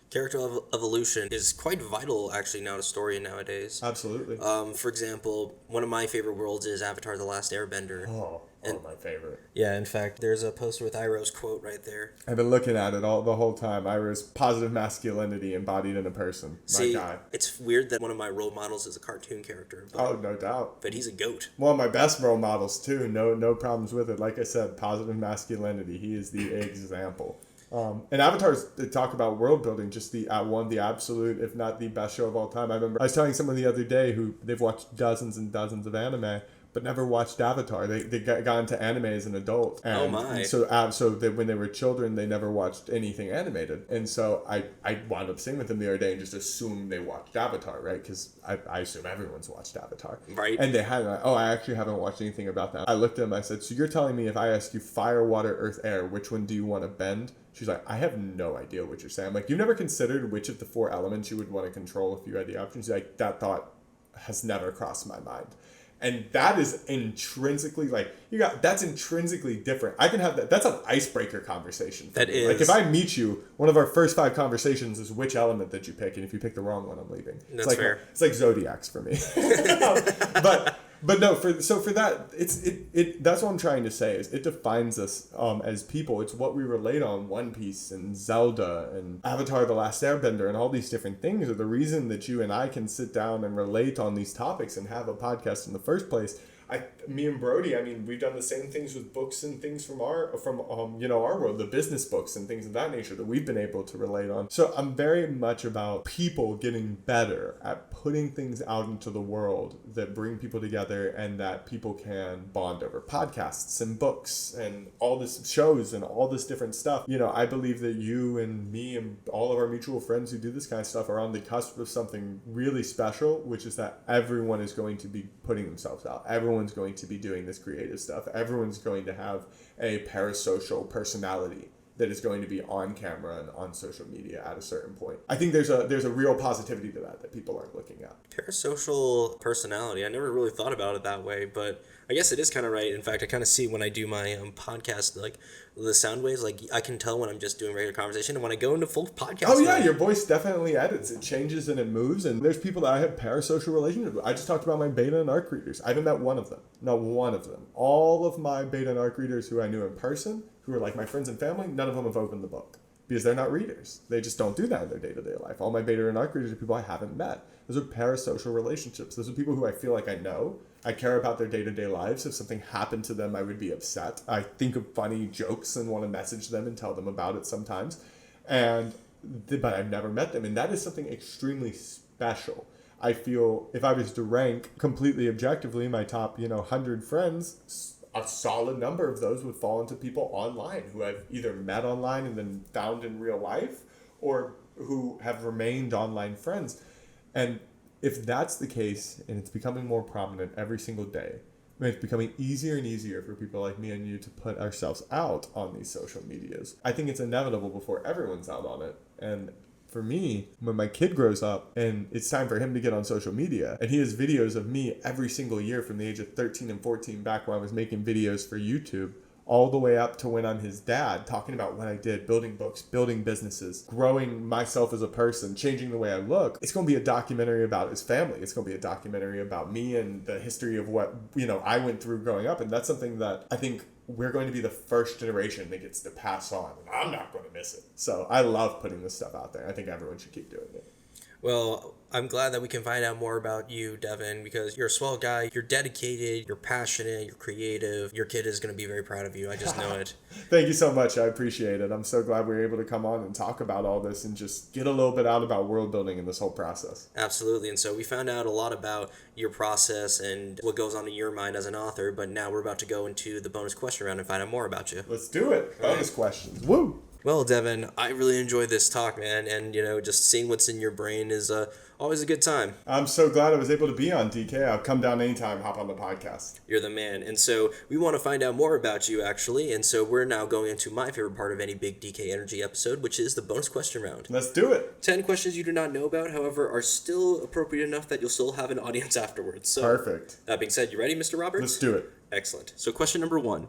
Character evolution is quite vital, actually, now to story nowadays. Absolutely. For example, one of my favorite worlds is Avatar: The Last Airbender. My favorite. Yeah, in fact, there's a poster with Iroh's quote right there. I've been looking at it the whole time. Iroh's positive masculinity embodied in a person. See, my God. It's weird that one of my role models is a cartoon character. But, no doubt. But he's a goat. One of my best role models, too. No problems with it. Like I said, positive masculinity. He is the example. And Avatars, they talk about world building, just the absolute, if not the best show of all time. I remember I was telling someone the other day who they've watched dozens and dozens of anime, but never watched Avatar. They got into anime as an adult. And, oh my! And so when they were children, they never watched anything animated. And so I wound up sitting with them the other day and just assumed they watched Avatar, right? Because I assume everyone's watched Avatar. Right. And they hadn't. I actually haven't watched anything about that. I looked at them, I said, so you're telling me if I ask you fire, water, earth, air, which one do you want to bend? She's like, I have no idea what you're saying. I'm like, you never considered which of the 4 elements you would want to control if you had the option? She's like, that thought has never crossed my mind. And that is intrinsically, that's intrinsically different. I can have that. That's an icebreaker conversation. That is. Like, if I meet you, one of our first 5 conversations is which element that you pick. And if you pick the wrong one, I'm leaving. That's fair. It's like Zodiacs for me. But no, for that, that's what I'm trying to say is it defines us as people. It's what we relate on. One Piece and Zelda and Avatar: The Last Airbender and all these different things are the reason that you and I can sit down and relate on these topics and have a podcast in the first place. Me and Brody, I mean, we've done the same things with books and things from our world, the business books and things of that nature that we've been able to relate on. So I'm very much about people getting better at putting things out into the world that bring people together and that people can bond over. Podcasts and books and all this shows and all this different stuff. I believe that you and me and all of our mutual friends who do this kind of stuff are on the cusp of something really special, which is that everyone is going to be putting themselves out. Everyone's going to be doing this creative stuff. Everyone's going to have a parasocial personality that is going to be on camera and on social media at a certain point. I think there's a real positivity to that people aren't looking at. Parasocial personality. I never really thought about it that way, but I guess it is kind of right. In fact, I kind of see when I do my podcast, like the sound waves, like I can tell when I'm just doing regular conversation and when I go into full podcast. Oh yeah, your voice definitely edits. It changes and it moves. And there's people that I have parasocial relationships with. I just talked about my beta and ARC readers. I haven't met one of them. Not one of them. All of my beta and ARC readers who I knew in person, who are like my friends and family, none of them have opened the book. Because they're not readers. They just don't do that in their day-to-day life. All my beta and ARC readers are people I haven't met. Those are parasocial relationships. Those are people who I feel like I know. I care about their day-to-day lives. If something happened to them, I would be upset. I think of funny jokes and want to message them and tell them about it sometimes. And but I've never met them. And that is something extremely special. I feel if I was to rank completely objectively my top, 100 friends, a solid number of those would fall into people online who I've either met online and then found in real life, or who have remained online friends. And if that's the case, and it's becoming more prominent every single day, it's becoming easier and easier for people like me and you to put ourselves out on these social medias. I think it's inevitable before everyone's out on it. And for me, when my kid grows up and it's time for him to get on social media, and he has videos of me every single year from the age of 13 and 14 back when I was making videos for YouTube, all the way up to when I'm his dad, talking about what I did, building books, building businesses, growing myself as a person, changing the way I look. It's going to be a documentary about his family. It's going to be a documentary about me and the history of what, I went through growing up. And that's something that I think we're going to be the first generation that gets to pass on. And I'm not going to miss it. So I love putting this stuff out there. I think everyone should keep doing it. Well, I'm glad that we can find out more about you, Devin, because you're a swell guy. You're dedicated, you're passionate, you're creative. Your kid is going to be very proud of you. I just know it. Thank you so much. I appreciate it. I'm so glad we were able to come on and talk about all this and just get a little bit out about world building in this whole process. Absolutely. And so we found out a lot about your process and what goes on in your mind as an author, but now we're about to go into the bonus question round and find out more about you. Let's do it. Bonus questions. Woo! Well, Devin, I really enjoyed this talk, man, and, just seeing what's in your brain is always a good time. I'm so glad I was able to be on, DK. I'll come down anytime, hop on the podcast. You're the man. And so we want to find out more about you, actually, and so we're now going into my favorite part of any big DK Energy episode, which is the bonus question round. Let's do it. 10 questions you do not know about, however, are still appropriate enough that you'll still have an audience afterwards. So, perfect. That being said, you ready, Mr. Roberts? Let's do it. Excellent. So question number 1.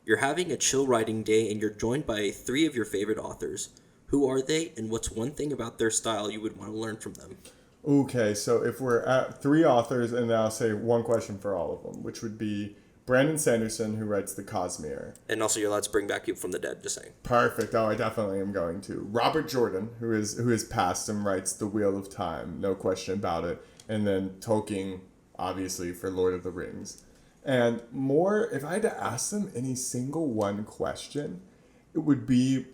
You're having a chill writing day and you're joined by 3 of your favorite authors. Who are they, and what's one thing about their style you would want to learn from them? Okay, so if we're at 3 authors, and I'll say one question for all of them, which would be Brandon Sanderson, who writes The Cosmere. And also you're allowed to bring back people from the dead, just saying. Perfect. Oh, I definitely am going to. Robert Jordan, who is passed and writes The Wheel of Time, no question about it. And then Tolkien, obviously, for Lord of the Rings. And more, if I had to ask them any single one question, it would be,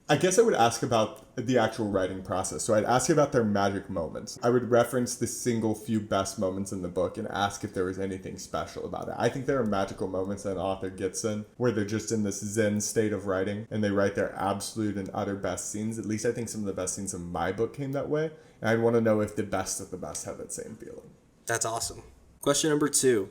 I guess I would ask about the actual writing process. So I'd ask about their magic moments. I would reference the single few best moments in the book and ask if there was anything special about it. I think there are magical moments that an author gets in where they're just in this zen state of writing and they write their absolute and utter best scenes. At least I think some of the best scenes in my book came that way. And I'd want to know if the best of the best have that same feeling. That's awesome. Question number 2.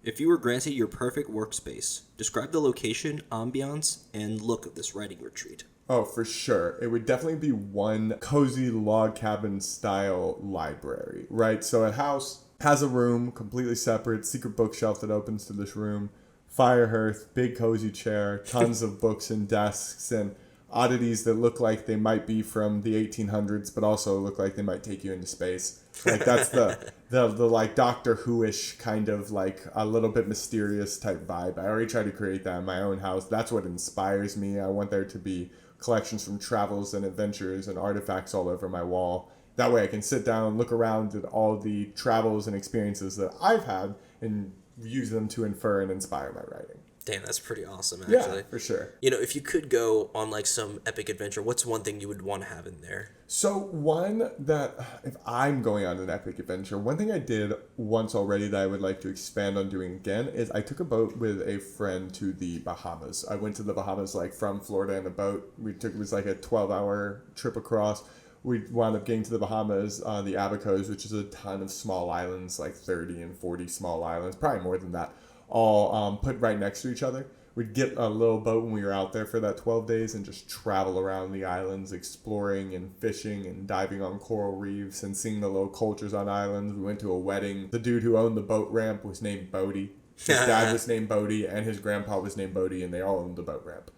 If you were granted your perfect workspace, describe the location, ambiance, and look of this writing retreat. Oh, for sure. It would definitely be one cozy log cabin style library, right? So a house has a room completely separate, secret bookshelf that opens to this room, fire hearth, big cozy chair, tons of books and desks, and oddities that look like they might be from the 1800s, but also look like they might take you into space. Like that's the like Doctor Who-ish kind of like a little bit mysterious type vibe. I already tried to create that in my own house. That's what inspires me. I want there to be collections from travels and adventures and artifacts all over my wall. That way I can sit down and look around at all the travels and experiences that I've had and use them to infer and inspire my writing. Damn, that's pretty awesome, actually. Yeah, for sure. If you could go on like some epic adventure, what's one thing you would want to have in there? So one that, if I'm going on an epic adventure, one thing I did once already that I would like to expand on doing again is I took a boat with a friend to the Bahamas. I went to the Bahamas like from Florida in a boat. It was like a 12-hour trip across. We wound up getting to the Bahamas, the Abacos, which is a ton of small islands, like 30 and 40 small islands, probably more than that, all put right next to each other. We'd get a little boat when we were out there for that 12 days and just travel around the islands, exploring and fishing and diving on coral reefs and seeing the little cultures on islands. We went to a wedding. The dude who owned the boat ramp was named Bodie. His dad was named Bodie and his grandpa was named Bodie, and they all owned the boat ramp.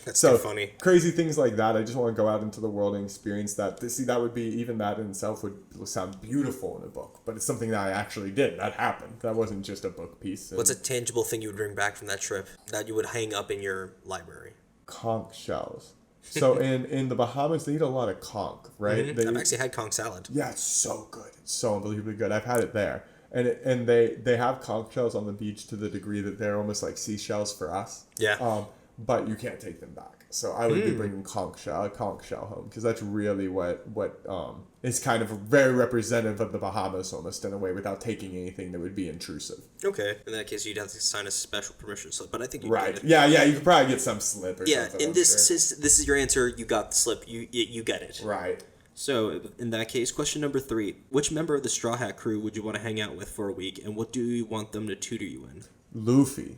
That's so funny. Crazy things like that. I just want to go out into the world and experience that. See, that would be, even that in itself would sound beautiful in a book, but it's something that I actually did. That happened. That wasn't just a book piece. What's a tangible thing you would bring back from that trip that you would hang up in your library? Conch shells. So in the Bahamas, they eat a lot of conch, right? Mm-hmm. I've actually had conch salad. Yeah, it's so good. It's so unbelievably good. I've had it there. And they have conch shells on the beach to the degree that they're almost like seashells for us. Yeah. But you can't take them back. So I would be bringing conch shell home, because that's really what is kind of very representative of the Bahamas almost in a way, without taking anything that would be intrusive. Okay. In that case, you'd have to sign a special permission slip, but I think you Right. get it. Yeah, you could probably get some slip or something. In this this is your answer. You got the slip. You get it. Right. So, in that case, question number 3. Which member of the Straw Hat crew would you want to hang out with for a week, and what do you want them to tutor you in? Luffy.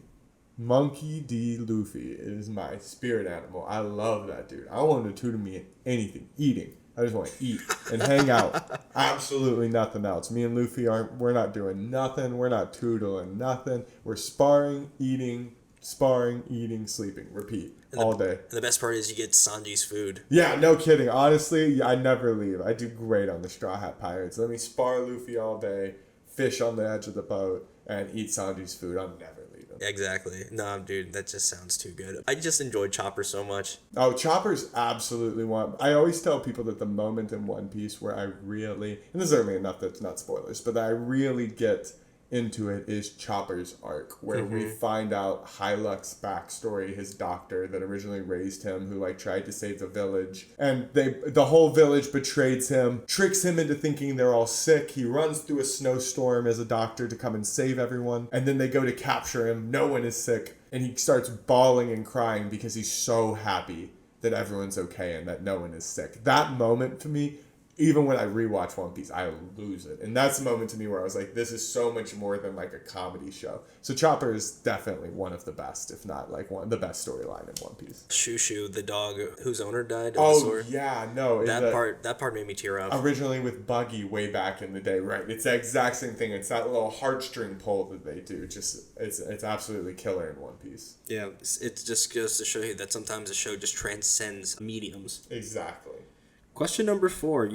Monkey D. Luffy is my spirit animal. I love that dude. I want him to tutor me in anything. Eating. I just want to eat and hang out. Absolutely nothing else. Me and Luffy we're not doing nothing. We're not tootling nothing. We're sparring, eating, sleeping. Repeat. All day. And the best part is you get Sanji's food. Yeah, no kidding. Honestly, I never leave. I do great on the Straw Hat Pirates. Let me spar Luffy all day, fish on the edge of the boat, and eat Sanji's food. I'm never leaving. Exactly. No, dude, that just sounds too good. I just enjoyed Chopper so much. Oh, Chopper's absolutely one. I always tell people that the moment in One Piece where I really, and there's certainly enough that's not spoilers, but that I really get into it is Chopper's arc, where we find out Hylux's backstory, his doctor that originally raised him, who like tried to save the village, and the whole village betrays him, tricks him into thinking they're all sick. He runs through a snowstorm as a doctor to come and save everyone, and then they go to capture him. No one is sick, and he starts bawling and crying because he's so happy that everyone's okay and that no one is sick. That moment for me, even when I rewatch One Piece, I lose it. And that's the moment to me where I was like, this is so much more than like a comedy show. So Chopper is definitely one of the best, if not like one of the best storyline in One Piece. Shushu, the dog whose owner died. Yeah, no. That part made me tear up. Originally with Buggy way back in the day, right? It's the exact same thing. It's that little heartstring pull that they do. Just it's absolutely killer in One Piece. Yeah, it just goes to show you that sometimes a show just transcends mediums. Exactly. Question number 4.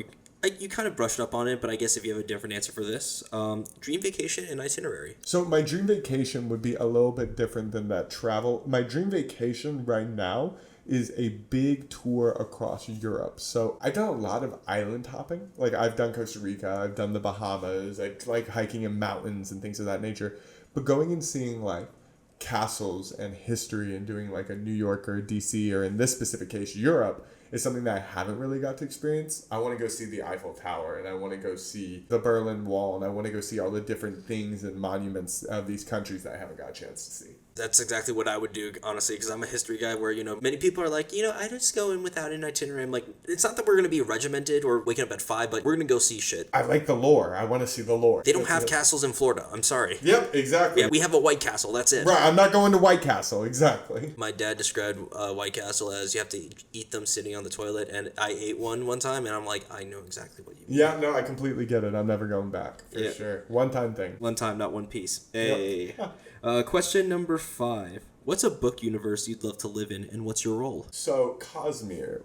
You kind of brushed up on it, but I guess if you have a different answer for this, dream vacation and itinerary. So my dream vacation would be a little bit different than that travel. My dream vacation right now is a big tour across Europe. So I've done a lot of island hopping. Like I've done Costa Rica, I've done the Bahamas, I like hiking in mountains and things of that nature. But going and seeing like castles and history and doing like a New York or a DC, or in this specific case, Europe, is something that I haven't really got to experience. I want to go see the Eiffel Tower, and I want to go see the Berlin Wall, and I want to go see all the different things and monuments of these countries that I haven't got a chance to see. That's exactly what I would do, honestly, because I'm a history guy where, many people are like, I just go in without an itinerary. I'm like, it's not that we're going to be regimented or waking up at 5, but we're going to go see shit. I like the lore. I want to see the lore. They don't have castles in Florida. I'm sorry. Yep, exactly. Yeah, we have a White Castle. That's it. Right, I'm not going to White Castle. Exactly. My dad described White Castle as you have to eat them sitting on the toilet, and I ate one time, and I'm like, I know exactly what you mean. Yeah, no, I completely get it. I'm never going back, for sure. One-time thing. One time, not one piece. Hey. Yep. Question number 5. What's a book universe you'd love to live in, and what's your role? So, Cosmere,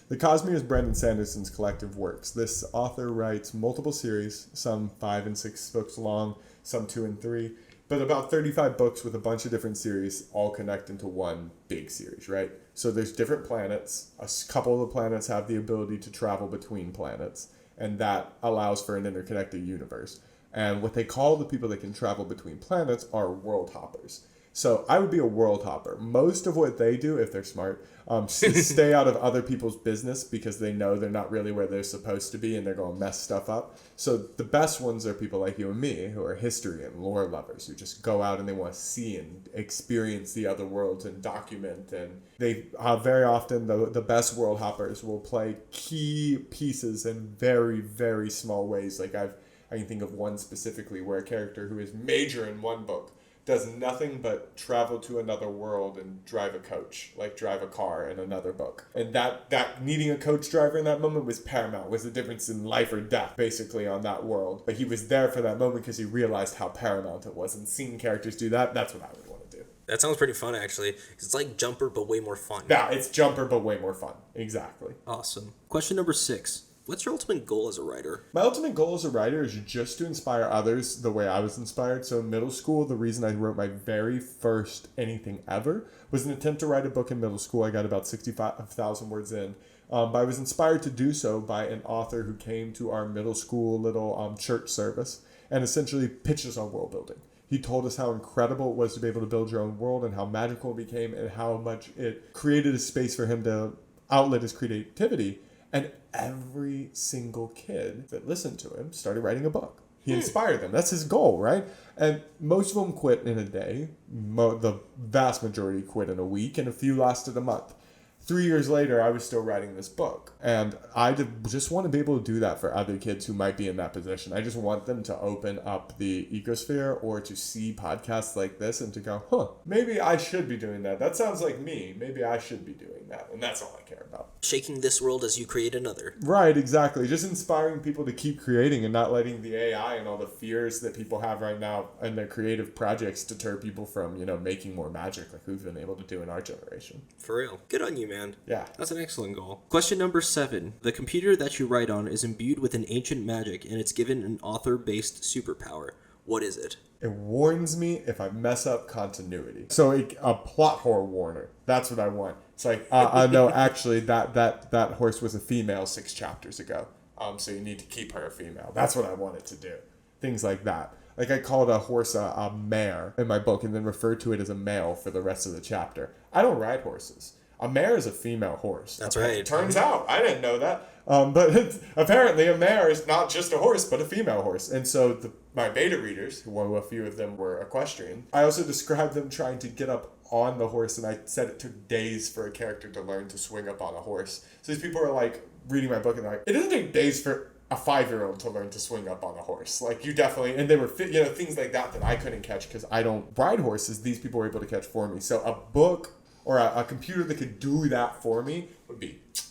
the Cosmere is Brandon Sanderson's collective works. This author writes multiple series, some 5 and 6 books long, some 2 and 3, but about 35 books with a bunch of different series all connect into one big series, right? So there's different planets. A couple of the planets have the ability to travel between planets, and that allows for an interconnected universe. And what they call the people that can travel between planets are world hoppers. So I would be a world hopper. Most of what they do, if they're smart, is stay out of other people's business because they know they're not really where they're supposed to be and they're going to mess stuff up. So the best ones are people like you and me who are history and lore lovers who just go out and they want to see and experience the other worlds and document. And they very often, the best world hoppers will play key pieces in very, very small ways. Like I can think of one specifically where a character who is major in one book does nothing but travel to another world and drive a coach, like drive a car in another book. And that needing a coach driver in that moment was paramount, was the difference in life or death, basically, on that world. But he was there for that moment because he realized how paramount it was. And seeing characters do that, that's what I would want to do. That sounds pretty fun, actually. It's like Jumper, but way more fun. Yeah, it's Jumper, but way more fun. Exactly. Awesome. Question number 6. What's your ultimate goal as a writer? My ultimate goal as a writer is just to inspire others the way I was inspired. So in middle school, the reason I wrote my very first anything ever was an attempt to write a book in middle school. I got about 65,000 words in. But I was inspired to do so by an author who came to our middle school little church service and essentially pitched us on world building. He told us how incredible it was to be able to build your own world and how magical it became and how much it created a space for him to outlet his creativity. And every single kid that listened to him started writing a book. He inspired them. That's his goal, right? And most of them quit in a day. The vast majority quit in a week, and a few lasted a month. 3 years later, I was still writing this book. And I just want to be able to do that for other kids who might be in that position. I just want them to open up the ecosphere or to see podcasts like this and to go, maybe I should be doing that. That sounds like me. Maybe I should be doing that. And that's all I care about. Shaking this world as you create another. Right, exactly. Just inspiring people to keep creating and not letting the AI and all the fears that people have right now and their creative projects deter people from, making more magic like we've been able to do in our generation. For real. Good on you, man. Yeah. That's an excellent goal. Question number 7. The computer that you write on is imbued with an ancient magic and it's given an author-based superpower. What is it? It warns me if I mess up continuity. So a plot hole warner. That's what I want. It's like, no, actually, that horse was a female 6 chapters ago. So you need to keep her a female. That's what I want it to do. Things like that. Like I called a horse a mare in my book and then referred to it as a male for the rest of the chapter. I don't ride horses. A mare is a female horse. That's right. Turns out. I didn't know that. But apparently a mare is not just a horse, but a female horse. And so my beta readers, who a few of them were equestrian, I also described them trying to get up on the horse, and I said it took days for a character to learn to swing up on a horse. So these people are like reading my book and they're like, it doesn't take days for a 5-year-old to learn to swing up on a horse. Like you definitely, and they were, things like that I couldn't catch because I don't ride horses. These people were able to catch for me. So a book or a computer that could do that for me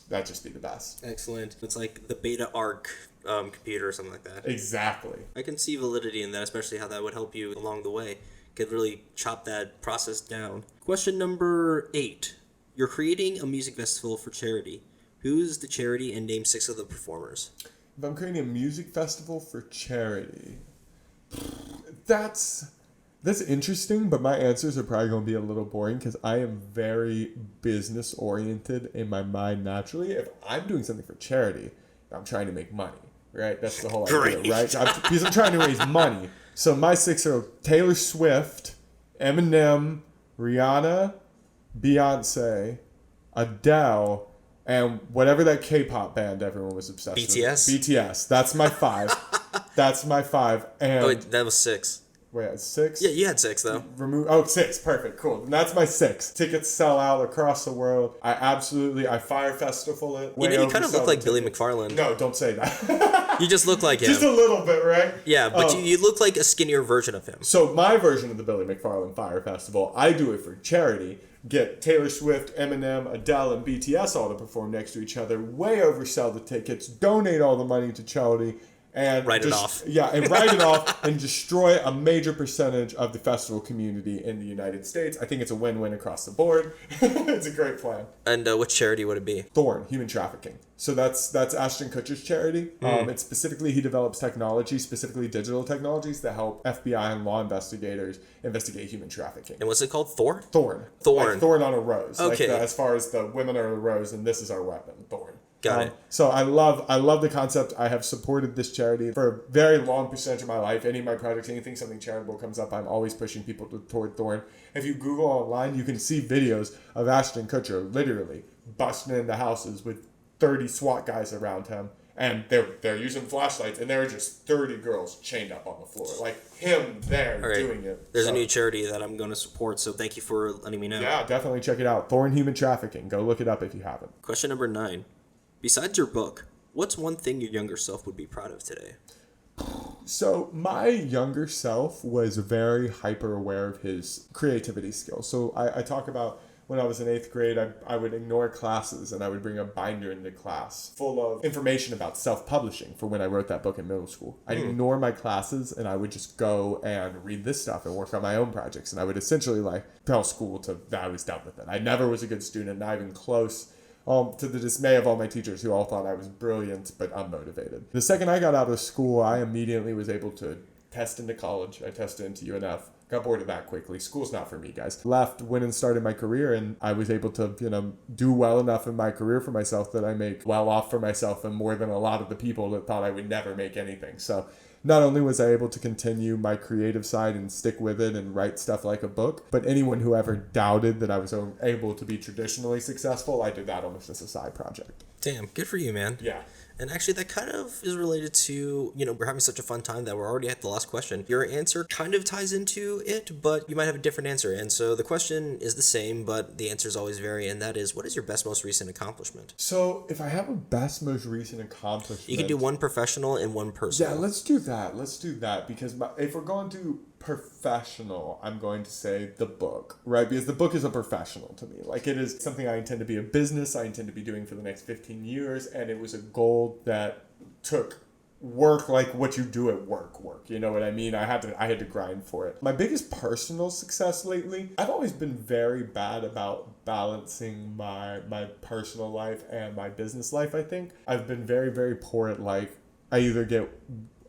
that'd just be the best. Excellent. It's like the Beta Arc computer or something like that. Exactly. I can see validity in that, especially how that would help you along the way. Could really chop that process down. Question number 8. You're creating a music festival for charity. Who's the charity and name 6 of the performers? If I'm creating a music festival for charity, that's interesting, but my answers are probably going to be a little boring because I am very business oriented in my mind naturally. If I'm doing something for charity, I'm trying to make money, right? That's the whole idea, right? Because I'm trying to raise money. So my 6 are Taylor Swift, Eminem, Rihanna, Beyonce, Adele, and whatever that K-pop band everyone was obsessed BTS? with. BTS. That's my 5. That's my 5. And wait, that was 6. Wait, 6? Yeah, you had 6 though. 6. Perfect. Cool. And that's my 6. Tickets sell out across the world. I Fire Festival it. You kind of look like Billy McFarland. No, don't say that. You just look like him. Just a little bit, right? Yeah, but you look like a skinnier version of him. So my version of the Billy McFarland Fire Festival, I do it for charity. Get Taylor Swift, Eminem, Adele, and BTS all to perform next to each other. Way oversell the tickets. Donate all the money to charity. And write it off. Yeah, and write it off and destroy a major percentage of the festival community in the United States. I think it's a win-win across the board. It's a great plan. And which charity would it be? Thorn, human trafficking. So that's Ashton Kutcher's charity. It's specifically, he develops technology, specifically digital technologies that help FBI and law investigators investigate human trafficking. And what's it called? Thorn? Thorn. Thorn. Like thorn on a rose. Okay. Like as far as the women are a rose and this is our weapon, thorn. Got it. So I love the concept. I have supported this charity for a very long percentage of my life. Any of my projects, something charitable comes up, I'm always pushing people toward Thorn. If you Google online, you can see videos of Ashton Kutcher literally busting into houses with 30 SWAT guys around him. And they're using flashlights, and there are just 30 girls chained up on the floor. Like him there doing it. There's a new charity that I'm going to support, so thank you for letting me know. Yeah, definitely check it out. Thorn Human Trafficking. Go look it up if you haven't. Question number 9. Besides your book, what's one thing your younger self would be proud of today? So my younger self was very hyper aware of his creativity skills. So I talk about when I was in 8th grade, I would ignore classes and I would bring a binder into class full of information about self-publishing for when I wrote that book in middle school. I'd ignore my classes and I would just go and read this stuff and work on my own projects. And I would essentially tell school that I was done with it. I never was a good student, not even close. To the dismay of all my teachers who all thought I was brilliant but unmotivated. The second I got out of school, I immediately was able to test into college. I tested into UNF. Got bored of that quickly. School's not for me, guys. Left, went and started my career, and I was able to, do well enough in my career for myself that I make well off for myself and more than a lot of the people that thought I would never make anything. So not only was I able to continue my creative side and stick with it and write stuff like a book, but anyone who ever doubted that I was able to be traditionally successful, I did that almost as a side project. Damn, good for you, man. Yeah. And actually, that kind of is related to, we're having such a fun time that we're already at the last question. Your answer kind of ties into it, but you might have a different answer. And so the question is the same, but the answers always vary. And that is, what is your best, most recent accomplishment? So if I have a best, most recent accomplishment... You can do one professional and one personal. Yeah, let's do that. Because if we're going to professional, I'm going to say the book, right? Because the book is a professional to me. Like, it is something I intend to be a business, I intend to be doing for the next 15 years, and it was a goal that took work, like what you do at work. You know what I mean? I had to grind for it. My biggest personal success lately, I've always been very bad about balancing my personal life and my business life, I think. I've been very, very poor at life. I either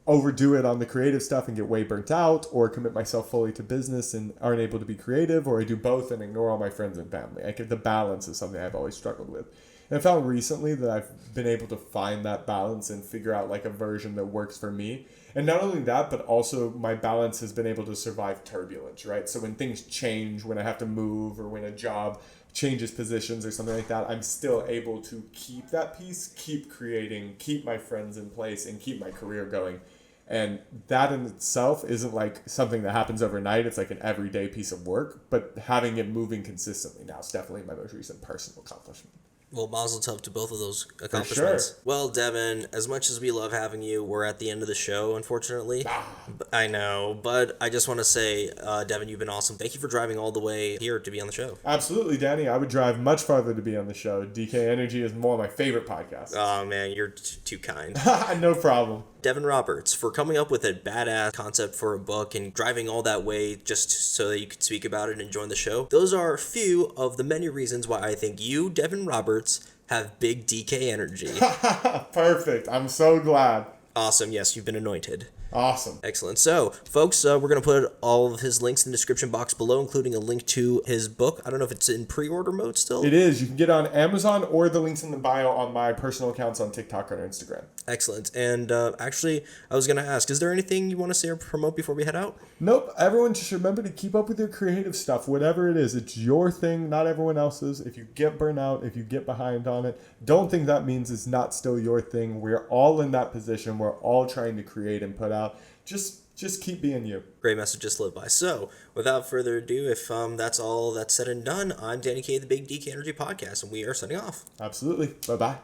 overdo it on the creative stuff and get way burnt out, or commit myself fully to business and aren't able to be creative, or I do both and ignore all my friends and family. The balance is something I've always struggled with. And I found recently that I've been able to find that balance and figure out like a version that works for me. And not only that, but also my balance has been able to survive turbulence, right? So when things change, when I have to move, or when a job changes positions or something like that, I'm still able to keep that peace, keep creating, keep my friends in place, and keep my career going. And that in itself isn't like something that happens overnight. It's like an everyday piece of work, but having it moving consistently now is definitely my most recent personal accomplishment. Well, mazel tov to both of those accomplishments. Sure. Well, Devin, as much as we love having you, we're at the end of the show, unfortunately. I know, but I just want to say, Devin, you've been awesome. Thank you for driving all the way here to be on the show. Absolutely, Danny. I would drive much farther to be on the show. DK Energy is one of my favorite podcasts. Oh, man, you're too kind. No problem. Devin Roberts, for coming up with a badass concept for a book and driving all that way just so that you could speak about it and join the show. Those are a few of the many reasons why I think you, Devin Roberts, have big DK energy. Perfect. I'm so glad. Awesome. Yes, you've been anointed. Awesome. Excellent. So, folks, we're going to put all of his links in the description box below, including a link to his book. I don't know if it's in pre-order mode still. It is. You can get it on Amazon or the links in the bio on my personal accounts on TikTok or Instagram. Excellent. And actually, I was going to ask, is there anything you want to say or promote before we head out? Nope. Everyone just remember to keep up with your creative stuff, whatever it is. It's your thing, not everyone else's. If you get burnt out, if you get behind on it, don't think that means it's not still your thing. We're all in that position. We're all trying to create and put out. Just keep being you. Great message to live by. So, without further ado, if that's all that's said and done, I'm Danny K, the Big DK Energy Podcast, and we are signing off. Absolutely. Bye-bye.